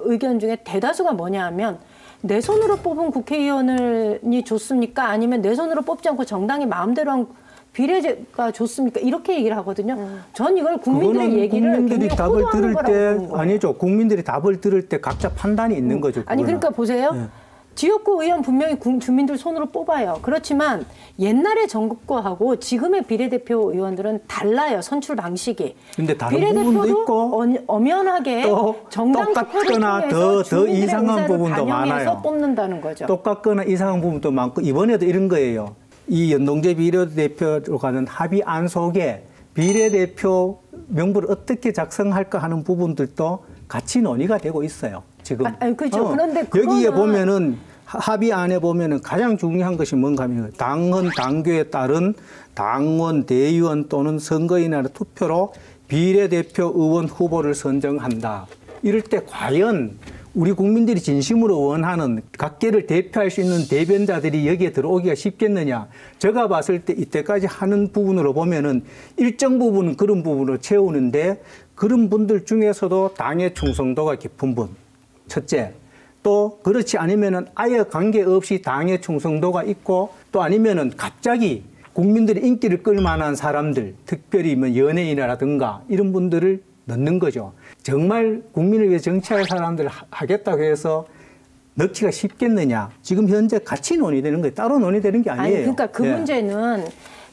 S5: 의견 중에 대다수가 뭐냐 하면 내 손으로 뽑은 국회의원이 좋습니까? 아니면 내 손으로 뽑지 않고 정당이 마음대로 한 비례제가 좋습니까? 이렇게 얘기를 하거든요. 전 이걸 국민들의 얘기를
S2: 국민들이 답을 들을 때
S5: 거예요.
S2: 아니죠. 국민들이 답을 들을 때 각자 판단이 있는 거죠.
S5: 아니
S2: 그거는.
S5: 그러니까 보세요.
S2: 네.
S5: 지역구 의원 분명히 주민들 손으로 뽑아요. 그렇지만 옛날의 전국구하고 지금의 비례대표 의원들은 달라요. 선출 방식이.
S2: 근데 다른 부분도 있고
S5: 엄연하게
S2: 또
S5: 정당
S2: 똑같거나
S5: 투표를
S2: 더
S5: 통해서
S2: 이상한 부분도
S5: 반영해서
S2: 많아요.
S5: 뽑는다는 거죠.
S2: 똑같거나 이상한 부분도 많고 이번에도 이런 거예요. 이 연동제 비례대표로 가는 합의안 속에 비례대표 명부를 어떻게 작성할까 하는 부분들도 같이 논의가 되고 있어요. 지금.
S5: 그렇죠. 그런데
S2: 여기에 보면은 합의안에 보면은 가장 중요한 것이 뭔가 하면 당헌 당규에 따른 당원 대의원 또는 선거인의 투표로 비례대표 의원 후보를 선정한다. 이럴 때 과연 우리 국민들이 진심으로 원하는 각계를 대표할 수 있는 대변자들이 여기에 들어오기가 쉽겠느냐. 제가 봤을 때 이때까지 하는 부분으로 보면은 일정 부분은 그런 부분으로 채우는데 그런 분들 중에서도 당의 충성도가 깊은 분. 첫째. 또 그렇지 않으면은 아예 관계없이 당의 충성도가 있고 또 아니면은 갑자기 국민들의 인기를 끌 만한 사람들, 특별히 뭐 연예인이라든가 이런 분들을 넣는 거죠. 정말 국민을 위해 정치할 사람들을 하겠다고 해서 넣기가 쉽겠느냐. 지금 현재 같이 논의되는 거예요. 따로 논의되는 게 아니에요.
S5: 아니, 그러니까 그 문제는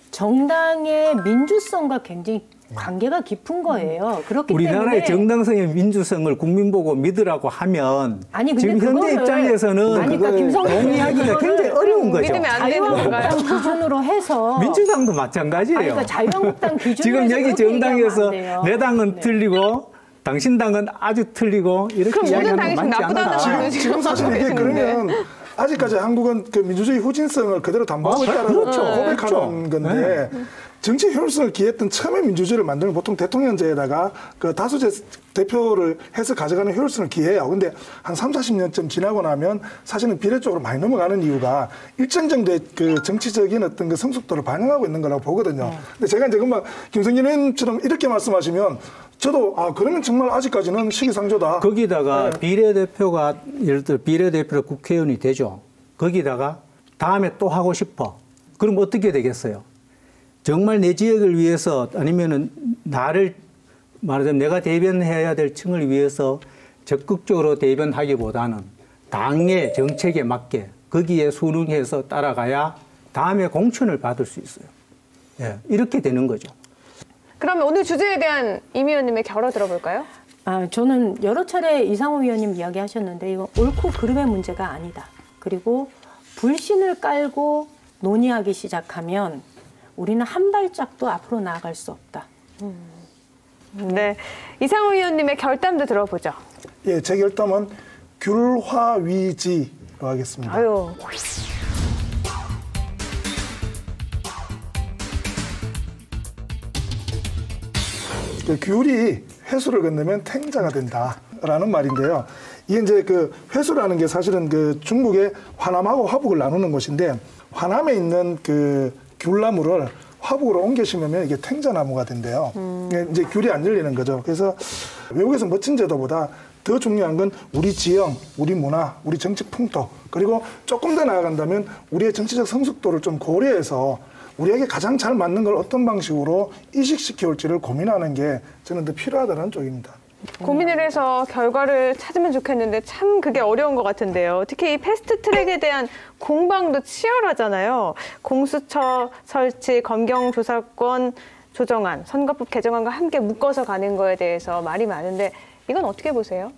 S5: 정당의 민주성과 굉장히 관계가 깊은 거예요. 그렇기
S2: 우리나라의
S5: 때문에
S2: 정당성의 민주성을 국민 보고 믿으라고 하면 지금 현재 입장에서는 동의하기가 굉장히 어려운 거죠.
S1: 믿으면 안 되는 건가요?
S5: 자유한국당 기준으로 해서
S2: 민주당도 마찬가지예요.
S5: 그러니까 자유한국당 기준으로
S2: 지금
S5: 해서
S2: 여기
S5: 그렇게 얘기하면
S2: 정당에서
S5: 안 돼요.
S2: 내 당은 틀리고 당신 당은 아주 틀리고 이렇게
S1: 그럼 모든
S2: 이야기하는
S1: 당이
S2: 건
S1: 지금
S2: 맞지
S1: 나쁘다는
S2: 않다.
S4: 지금 사실 이게 그러면 아직까지 한국은 그 민주주의 후진성을 그대로 담보하고 있다는
S2: 그렇죠.
S4: 고백하는
S2: 그렇죠.
S4: 건데 정치 효율성을 기했던 처음에 민주주의를 만들면 보통 대통령제에다가 그 다수제 대표를 해서 가져가는 효율성을 기해요. 근데 한 3, 40년쯤 지나고 나면 사실은 비례 쪽으로 많이 넘어가는 이유가 일정 정도의 그 정치적인 어떤 그 성숙도를 반영하고 있는 거라고 보거든요. 근데 제가 이제 금방 김성진 의원처럼 이렇게 말씀하시면 저도 그러면 정말 아직까지는 시기상조다.
S2: 거기다가 비례대표가 예를 들어 비례대표로 국회의원이 되죠. 거기다가 다음에 또 하고 싶어. 그럼 어떻게 되겠어요? 정말 내 지역을 위해서 아니면은 나를 말하자면 내가 대변해야 될 층을 위해서 적극적으로 대변하기보다는 당의 정책에 맞게 거기에 순응해서 따라가야 다음에 공천을 받을 수 있어요. 예, 이렇게 되는 거죠.
S1: 그러면 오늘 주제에 대한 임 의원님의 결어 들어볼까요?
S5: 저는 여러 차례 이상호 위원님 이야기하셨는데 이거 옳고 그름의 문제가 아니다. 그리고 불신을 깔고 논의하기 시작하면 우리는 한 발짝도 앞으로 나아갈 수 없다.
S1: 네, 이상호 의원님의 결담도 들어보죠.
S4: 예, 제 결담은 귤화위지로 하겠습니다.
S1: 아유.
S4: 그 귤이 회수를 건너면 탱자가 된다라는 말인데요. 이게 이제 그 회수라는 게 사실은 그 중국의 화남하고 화북을 나누는 곳인데 화남에 있는 그 귤나무를 화북으로 옮겨 심으면 이게 탱자나무가 된대요. 이제 귤이 안 열리는 거죠. 그래서 외국에서 멋진 제도보다 더 중요한 건 우리 지형, 우리 문화, 우리 정치 풍토, 그리고 조금 더 나아간다면 우리의 정치적 성숙도를 좀 고려해서 우리에게 가장 잘 맞는 걸 어떤 방식으로 이식시켜올지를 고민하는 게 저는 더 필요하다는 쪽입니다.
S1: 고민을 해서 결과를 찾으면 좋겠는데 참 그게 어려운 것 같은데요. 특히 이 패스트트랙에 대한 공방도 치열하잖아요. 공수처 설치, 검경조사권 조정안, 선거법 개정안과 함께 묶어서 가는 거에 대해서 말이 많은데 이건 어떻게 보세요?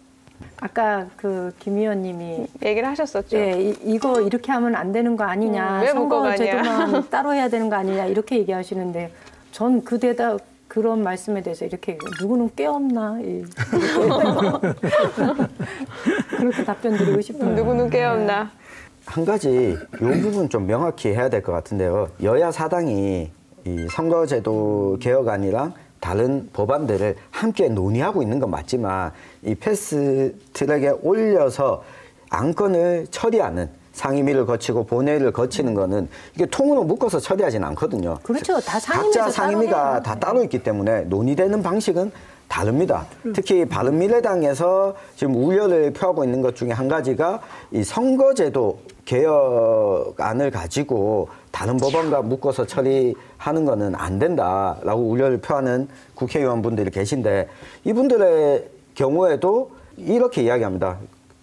S5: 아까 그 김 의원님이
S1: 얘기를 하셨었죠.
S5: 예, 이거 이렇게 하면 안 되는 거 아니냐,
S1: 왜
S5: 선거
S1: 묶어가냐.
S5: 제도만 따로 해야 되는 거 아니냐 이렇게 얘기하시는데 전 그 대답 그런 말씀에 대해서 이렇게 누구는 깨없나 그렇게 답변 드리고 싶어요.
S1: 누구는 깨었나.
S3: 한 가지 이 부분 좀 명확히 해야 될 것 같은데요. 여야 사당이 이 선거제도 개혁안이랑 다른 법안들을 함께 논의하고 있는 건 맞지만 이 패스트트랙에 올려서 안건을 처리하는 상임위를 거치고 본회의를 거치는 거는 이게 통으로 묶어서 처리하지는 않거든요.
S5: 그렇죠. 다 상임위에서
S3: 각자 상임위가
S5: 따로 해요.
S3: 다 따로 있기 때문에 논의되는 방식은 다릅니다. 특히 바른미래당에서 지금 우려를 표하고 있는 것 중에 한 가지가 이 선거제도 개혁안을 가지고 다른 법안과 묶어서 처리하는 거는 안 된다라고 우려를 표하는 국회의원분들이 계신데 이분들의 경우에도 이렇게 이야기합니다.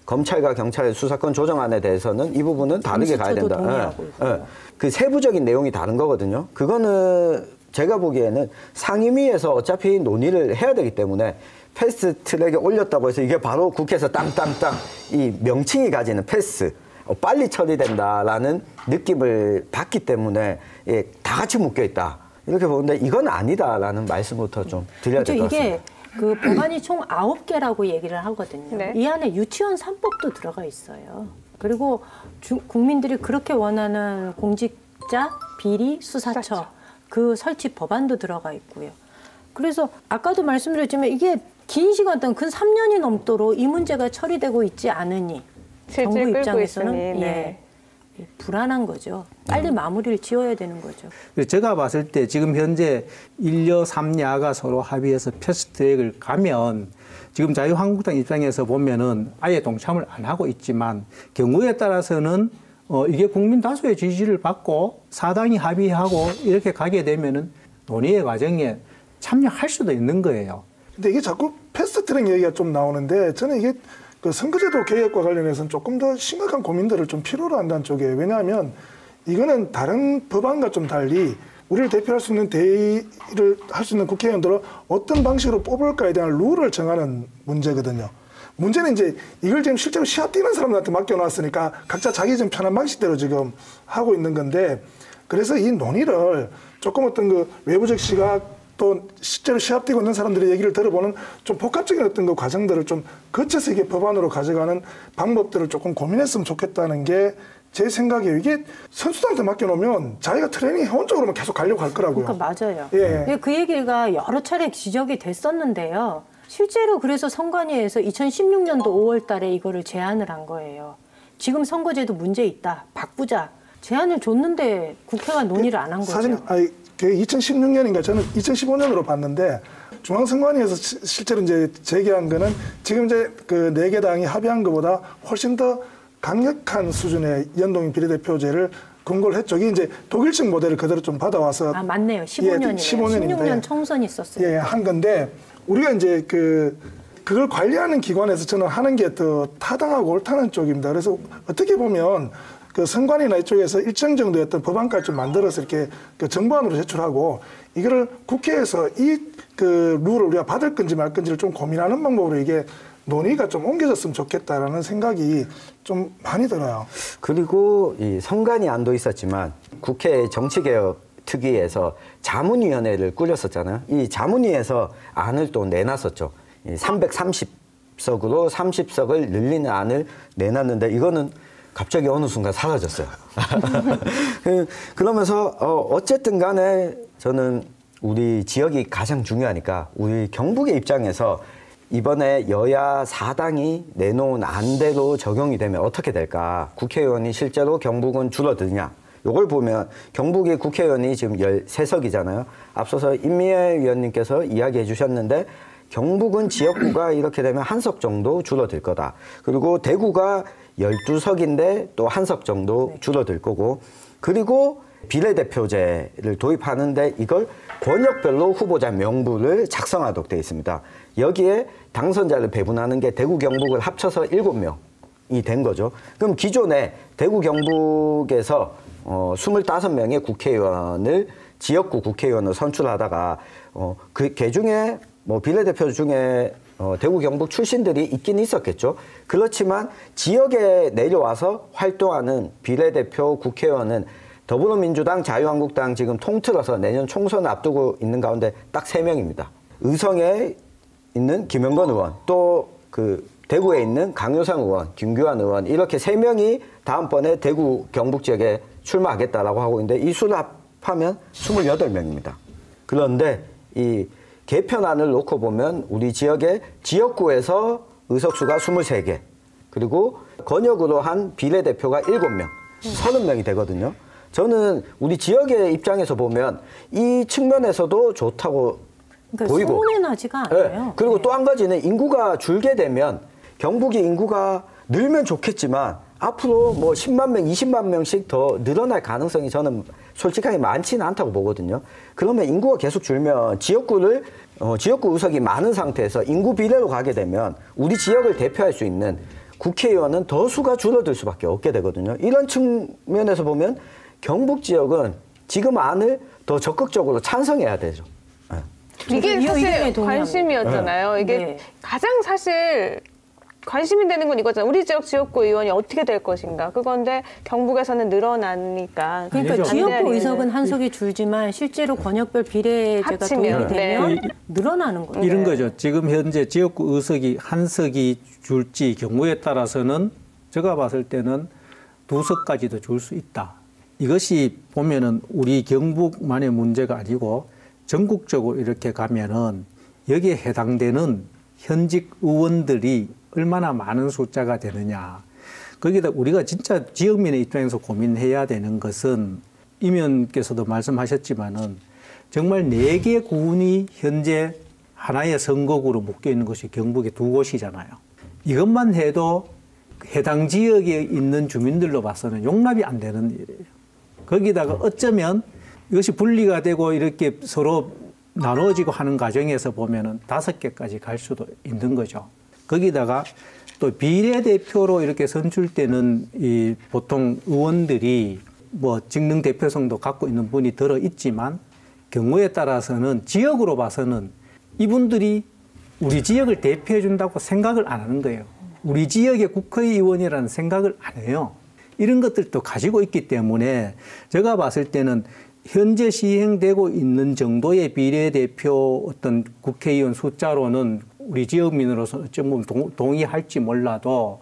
S3: 검찰과 경찰의 수사권 조정안에 대해서는 이 부분은 다르게 가야 된다.
S5: 동의하고 있고요.
S3: 그 세부적인 내용이 다른 거거든요. 그거는 제가 보기에는 상임위에서 어차피 논의를 해야 되기 때문에 패스트트랙에 올렸다고 해서 이게 바로 국회에서 땅땅땅 이 명칭이 가지는 패스 빨리 처리된다라는 느낌을 받기 때문에 예, 다 같이 묶여 있다 이렇게 보는데 이건 아니다라는 말씀부터 좀 드려야 될 것 같습니다.
S5: 이게 그 법안이 총 9개라고 얘기를 하거든요.
S1: 네.
S5: 이 안에 유치원 3법도 들어가 있어요. 그리고 국민들이 그렇게 원하는 공직자 비리 수사처 그 설치 법안도 들어가 있고요. 그래서 아까도 말씀드렸지만 이게 긴 시간 동안 근 3년이 넘도록 이 문제가 처리되고 있지 않으니 정부
S1: 질질 끌고
S5: 입장에서는
S1: 있으니, 네.
S5: 불안한 거죠. 빨리 마무리를 지어야 되는 거죠.
S2: 제가 봤을 때 지금 현재 1여 3야가 서로 합의해서 패스트트랙을 가면 지금 자유한국당 입장에서 보면은 아예 동참을 안 하고 있지만 경우에 따라서는 이게 국민 다수의 지지를 받고 사당이 합의하고 이렇게 가게 되면은 논의의 과정에 참여할 수도 있는 거예요.
S4: 근데 이게 자꾸 패스트트랙 얘기가 좀 나오는데 저는 이게 그 선거제도 개혁과 관련해서는 조금 더 심각한 고민들을 좀 필요로 한다는 쪽이에요. 왜냐하면 이거는 다른 법안과 좀 달리 우리를 대표할 수 있는 대의를 할 수 있는 국회의원들을 어떤 방식으로 뽑을까에 대한 룰을 정하는 문제거든요. 문제는 이제 이걸 지금 실제로 시합 뛰는 사람들한테 맡겨놨으니까 각자 자기 좀 편한 방식대로 지금 하고 있는 건데 그래서 이 논의를 조금 어떤 그 외부적 시각 또 실제로 시합 뛰고 있는 사람들의 얘기를 들어보는 좀 복합적인 어떤 그 과정들을 좀 거쳐서 이게 법안으로 가져가는 방법들을 조금 고민했으면 좋겠다는 게 제 생각에 이게 선수들한테 맡겨놓으면 자기가 트레이닝 해온 쪽으로만 계속 가려고 할 거라고요.
S5: 그러니까 맞아요.
S4: 예.
S5: 그 얘기가 여러 차례 지적이 됐었는데요. 실제로 그래서 선관위에서 2016년도 5월 달에 이거를 제안을 한 거예요. 지금 선거제도 문제 있다. 바꾸자. 제안을 줬는데 국회가 논의를 안 한 거죠.
S4: 사실 2016년인가 저는 2015년으로 봤는데 중앙선관위에서 실제로 이제 제기한 거는 지금 이제 그 4개 당이 합의한 것보다 훨씬 더 강력한 수준의 연동형 비례대표제를 권고를 했죠. 이게 이제 독일식 모델을 그대로 좀 받아와서
S5: 아 맞네요. 15년이네요. 16년 총선이 있었어요.
S4: 예, 한 건데 우리가 이제 그걸 관리하는 기관에서 저는 하는 게 더 타당하고 옳다는 쪽입니다. 그래서 어떻게 보면 그 선관위나 이쪽에서 일정 정도의 어떤 법안까지 좀 만들어서 이렇게 그 정부안으로 제출하고 이거를 국회에서 그 룰을 우리가 받을 건지 말 건지를 좀 고민하는 방법으로 이게 논의가 좀 옮겨졌으면 좋겠다라는 생각이 좀 많이 들어요.
S3: 그리고 이 선관위 안도 있었지만 국회 정치개혁 특위에서 자문위원회를 꾸렸었잖아요. 이 자문위에서 안을 또 내놨었죠. 330석으로 30석을 늘리는 안을 내놨는데 이거는 갑자기 어느 순간 사라졌어요. 그러면서 어쨌든 간에 저는 우리 지역이 가장 중요하니까 우리 경북의 입장에서 이번에 여야 4당이 내놓은 안대로 적용이 되면 어떻게 될까? 국회의원이 실제로 경북은 줄어드냐? 요걸 보면 경북의 국회의원이 지금 13석이잖아요. 앞서서 임미애 위원님께서 이야기해 주셨는데 경북은 지역구가 이렇게 되면 1석 정도 줄어들 거다. 그리고 대구가 12석인데 또 1석 정도 줄어들 거고 그리고 비례대표제를 도입하는데 이걸 권역별로 후보자 명부를 작성하도록 되어 있습니다. 여기에 당선자를 배분하는 게 대구 경북을 합쳐서 7명이 된 거죠. 그럼 기존에 대구 경북에서 25명의 국회의원을 지역구 국회의원을 선출하다가 그 중에 뭐 비례대표 중에 대구 경북 출신들이 있긴 있었겠죠. 그렇지만 지역에 내려와서 활동하는 비례대표 국회의원은 더불어민주당, 자유한국당 지금 통틀어서 내년 총선을 앞두고 있는 가운데 딱 3명입니다. 의성에 있는 김영건 의원, 또 그 대구에 있는 강효상 의원, 김규환 의원 이렇게 3명이 다음번에 대구 경북 지역에 출마하겠다라고 하고 있는데 이 수를 합하면 28명입니다. 그런데 이 개편안을 놓고 보면 우리 지역의 지역구에서 의석수가 23개, 그리고 권역으로 한 비례대표가 7명, 30명이 되거든요. 저는 우리 지역의 입장에서 보면 이 측면에서도 좋다고
S5: 그러니까
S3: 보이고.
S5: 소문나지가 않아요.
S3: 네. 그리고 또 한 가지는 인구가 줄게 되면 경북의 인구가 늘면 좋겠지만 앞으로 뭐 10만 명, 20만 명씩 더 늘어날 가능성이 저는 솔직하게 많지는 않다고 보거든요. 그러면 인구가 계속 줄면 지역구 의석이 많은 상태에서 인구 비례로 가게 되면 우리 지역을 대표할 수 있는 국회의원은 더 수가 줄어들 수밖에 없게 되거든요. 이런 측면에서 보면 경북 지역은 지금 안을 더 적극적으로 찬성해야 되죠.
S1: 이게
S5: 이
S1: 사실
S5: 의견에 동의합니다.
S1: 관심이었잖아요. 이게
S5: 네.
S1: 가장 사실 관심이 되는 건 이거잖아요. 우리 지역 지역구 의원이 어떻게 될 것인가. 그건데 경북에서는 늘어나니까.
S5: 그러니까
S2: 아니죠.
S5: 지역구 의석은 한 석이 줄지만 실제로 권역별 비례제가
S1: 합치면,
S5: 도입이 되면
S2: 네.
S5: 늘어나는 거예요.
S2: 이런 거죠. 지금 현재 지역구 의석이 1석이 줄지 경우에 따라서는 제가 봤을 때는 2석까지도 줄 수 있다. 이것이 보면은 우리 경북만의 문제가 아니고 전국적으로 이렇게 가면은 여기에 해당되는 현직 의원들이 얼마나 많은 숫자가 되느냐. 거기다 우리가 진짜 지역민의 입장에서 고민해야 되는 것은 임 의원께서도 말씀하셨지만은 정말 4개 군이 현재 하나의 선거구로 묶여 있는 것이 경북의 2곳이잖아요. 이것만 해도 해당 지역에 있는 주민들로 봐서는 용납이 안 되는 일이에요. 거기다가 어쩌면 이것이 분리가 되고 이렇게 서로 나눠지고 하는 과정에서 보면은 5개까지 갈 수도 있는 거죠. 거기다가 또 비례대표로 이렇게 선출되는 이 보통 의원들이 뭐 직능 대표성도 갖고 있는 분이 들어 있지만 경우에 따라서는 지역으로 봐서는 이분들이 우리 지역을 대표해 준다고 생각을 안 하는 거예요. 우리 지역의 국회의원이라는 생각을 안 해요. 이런 것들도 가지고 있기 때문에 제가 봤을 때는 현재 시행되고 있는 정도의 비례대표 어떤 국회의원 숫자로는 우리 지역민으로서 어쩌면 동의할지 몰라도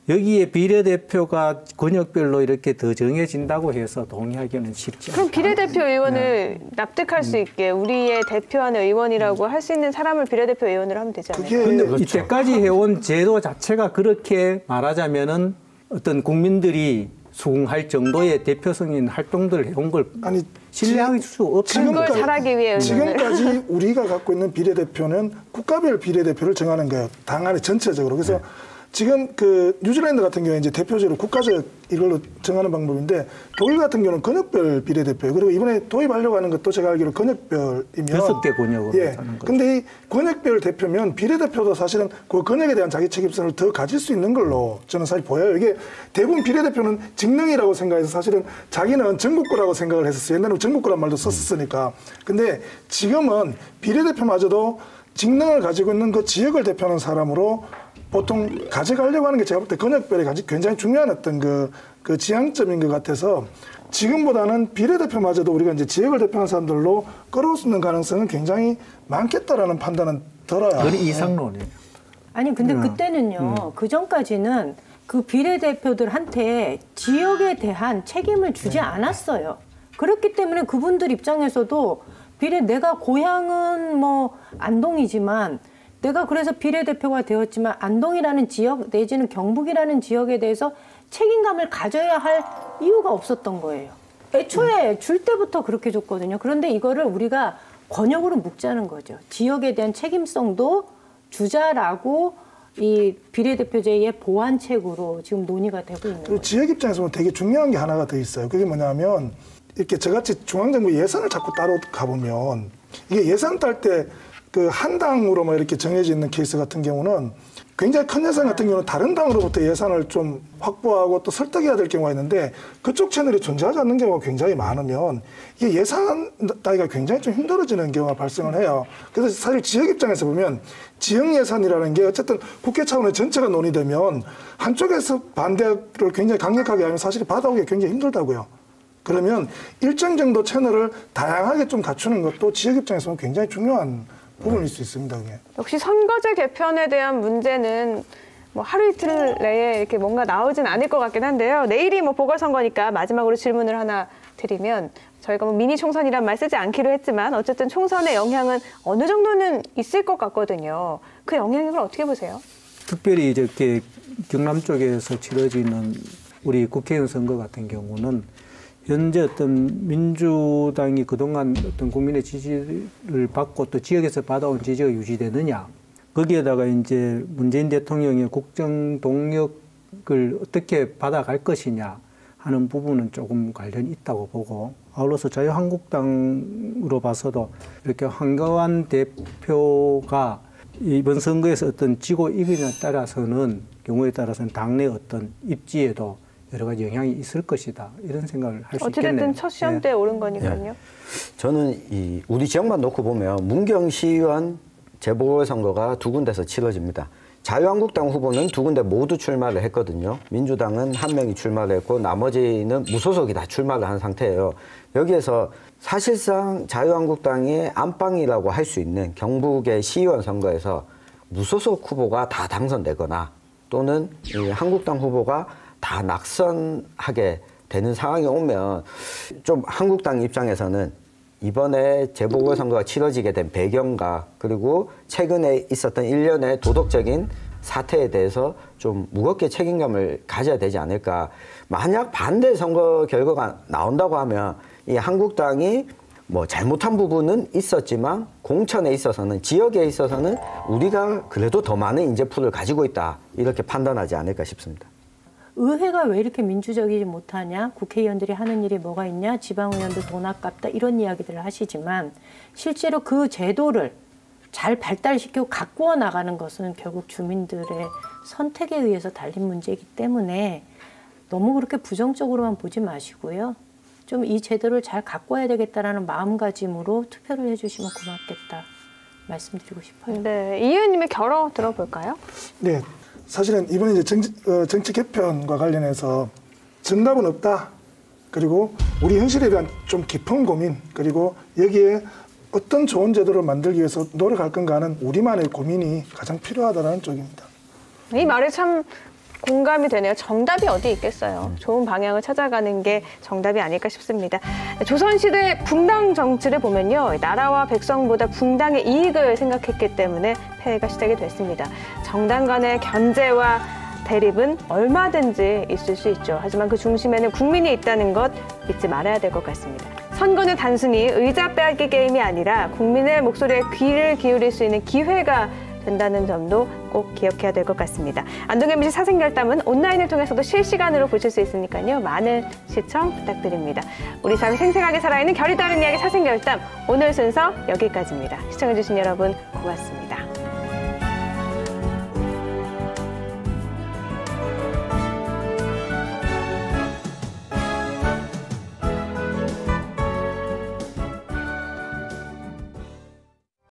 S2: 여기에 비례대표가 권역별로 이렇게 더 정해진다고 해서 동의하기는 쉽지
S1: 그럼
S2: 않다.
S1: 비례대표 의원을 납득할 수 있게 우리의 대표하는 의원이라고 할 수 있는 사람을 비례대표 의원으로 하면 되지 않을까요?
S2: 근데
S3: 그렇죠.
S2: 이때까지 해온 제도 자체가 그렇게 말하자면은 어떤 국민들이 수긍할 정도의 대표성 있는 활동들을 해온 걸
S4: 아니,
S2: 신뢰할 수 없다는
S1: 그걸
S2: 거죠.
S1: 잘하기 위해 의원을.
S4: 지금까지 우리가 갖고 있는 비례대표는 국가별 비례대표를 정하는 거예요. 당 안에 전체적으로. 그래서 지금 그 뉴질랜드 같은 경우에 이제 대표적으로 국가적 이걸로 정하는 방법인데 독일 같은 경우는 권역별 비례대표예요. 그리고 이번에 도입하려고 하는 것도 제가 알기로 권역별이면
S2: 6개 권역으로
S4: 예.
S2: 하는 거죠.
S4: 근데 이 권역별 대표면 비례대표도 사실은 그 권역에 대한 자기 책임성을 더 가질 수 있는 걸로 저는 사실 보여요. 이게 대부분 비례대표는 직능이라고 생각해서 사실은 자기는 전국구라고 생각을 했었어요. 옛날에 전국구란 말도 썼었으니까. 근데 지금은 비례대표마저도 직능을 가지고 있는 그 지역을 대표하는 사람으로 보통 가져가려고 하는 게 제가 볼 때 권역별에 굉장히 중요한 어떤 그 지향점인 것 같아서 지금보다는 비례대표마저도 우리가 이제 지역을 대표하는 사람들로 끌어올 수 있는 가능성은 굉장히 많겠다라는 판단은 들어요.
S2: 그건 이상론이에요.
S5: 아니 근데 그때는요. 그 전까지는 그 비례대표들한테 지역에 대한 책임을 주지 않았어요. 그렇기 때문에 그분들 입장에서도 내가 고향은 뭐 안동이지만 내가 그래서 비례대표가 되었지만 안동이라는 지역 내지는 경북이라는 지역에 대해서 책임감을 가져야 할 이유가 없었던 거예요. 애초에 줄 때부터 그렇게 줬거든요. 그런데 이거를 우리가 권역으로 묶자는 거죠. 지역에 대한 책임성도 주자라고 이 비례대표제의 보완책으로 지금 논의가 되고 있는
S4: 그리고
S5: 거죠.
S4: 지역 입장에서 보면 되게 중요한 게 하나가 더 있어요. 그게 뭐냐면 이렇게 저같이 중앙정부 예산을 자꾸 따로 가보면 이게 예산 딸 때 그 한 당으로 뭐 이렇게 정해져 있는 케이스 같은 경우는 굉장히 큰 예산 같은 경우는 다른 당으로부터 예산을 좀 확보하고 또 설득해야 될 경우가 있는데 그쪽 채널이 존재하지 않는 경우가 굉장히 많으면 이게 예산 따기가 굉장히 좀 힘들어지는 경우가 발생을 해요. 그래서 사실 지역 입장에서 보면 지역 예산이라는 게 어쨌든 국회 차원의 전체가 논의되면 한쪽에서 반대를 굉장히 강력하게 하면 사실 받아오기 굉장히 힘들다고요. 그러면 일정 정도 채널을 다양하게 좀 갖추는 것도 지역 입장에서는 굉장히 중요한 부분일 수 있습니다. 그게.
S1: 역시 선거제 개편에 대한 문제는 뭐 하루 이틀 내에 이렇게 뭔가 나오진 않을 것 같긴 한데요. 내일이 뭐 보궐선거니까 마지막으로 질문을 하나 드리면 저희가 뭐 미니 총선이란 말 쓰지 않기로 했지만 어쨌든 총선의 영향은 어느 정도는 있을 것 같거든요. 그 영향을 어떻게 보세요?
S2: 특별히 이렇게 경남 쪽에서 치러지는 우리 국회의원 선거 같은 경우는 현재 어떤 민주당이 그동안 어떤 국민의 지지를 받고 또 지역에서 받아온 지지가 유지되느냐. 거기에다가 이제 문재인 대통령의 국정 동력을 어떻게 받아갈 것이냐 하는 부분은 조금 관련이 있다고 보고 아울러서 자유한국당으로 봐서도 이렇게 황교안 대표가 이번 선거에서 어떤 지고 이기냐에 따라서는 경우에 따라서는 당내 어떤 입지에도 여러 가지 영향이 있을 것이다. 이런 생각을 할 수 있겠네요.
S1: 어찌됐든 첫 시험대에 오른 거니까요.
S3: 저는 우리 지역만 놓고 보면 문경시의원 재보궐선거가 2군데서 치러집니다. 자유한국당 후보는 2군데 모두 출마를 했거든요. 민주당은 1명이 출마를 했고 나머지는 무소속이 다 출마를 한 상태예요. 여기에서 사실상 자유한국당의 안방이라고 할 수 있는 경북의 시의원 선거에서 무소속 후보가 다 당선되거나 또는 이 한국당 후보가 다 낙선하게 되는 상황이 오면 좀 한국당 입장에서는 이번에 재보궐선거가 치러지게 된 배경과 그리고 최근에 있었던 일련의 도덕적인 사태에 대해서 좀 무겁게 책임감을 가져야 되지 않을까. 만약 반대 선거 결과가 나온다고 하면 이 한국당이 뭐 잘못한 부분은 있었지만 공천에 있어서는 지역에 있어서는 우리가 그래도 더 많은 인재풀을 가지고 있다. 이렇게 판단하지 않을까 싶습니다.
S5: 의회가 왜 이렇게 민주적이지 못하냐? 국회의원들이 하는 일이 뭐가 있냐? 지방의원들 돈 아깝다 이런 이야기들을 하시지만 실제로 그 제도를 잘 발달시키고 가꾸어 나가는 것은 결국 주민들의 선택에 의해서 달린 문제이기 때문에 너무 그렇게 부정적으로만 보지 마시고요. 좀 이 제도를 잘 가꿔야 되겠다라는 마음가짐으로 투표를 해주시면 고맙겠다 말씀드리고 싶어요.
S1: 네, 이 의원님의 결어 들어볼까요?
S4: 네. 사실은 이번에 이제 정치 개편과 관련해서 정답은 없다. 그리고 우리 현실에 대한 좀 깊은 고민, 그리고 여기에 어떤 좋은 제도를 만들기 위해서 노력할 건가 하는 우리만의 고민이 가장 필요하다는 쪽입니다.
S1: 이 말이 참 공감이 되네요. 정답이 어디 있겠어요. 좋은 방향을 찾아가는 게 정답이 아닐까 싶습니다. 조선시대 붕당 정치를 보면요. 나라와 백성보다 붕당의 이익을 생각했기 때문에 폐해가 시작이 됐습니다. 정당 간의 견제와 대립은 얼마든지 있을 수 있죠. 하지만 그 중심에는 국민이 있다는 것 잊지 말아야 될 것 같습니다. 선거는 단순히 의자 빼앗기 게임이 아니라 국민의 목소리에 귀를 기울일 수 있는 기회가 된다는 점도 꼭 기억해야 될 것 같습니다. 안동 MBC 사생결담은 온라인을 통해서도 실시간으로 보실 수 있으니까요. 많은 시청 부탁드립니다. 우리 삶이 생생하게 살아있는 결이 다른 이야기 사생결담 오늘 순서 여기까지입니다. 시청해주신 여러분 고맙습니다.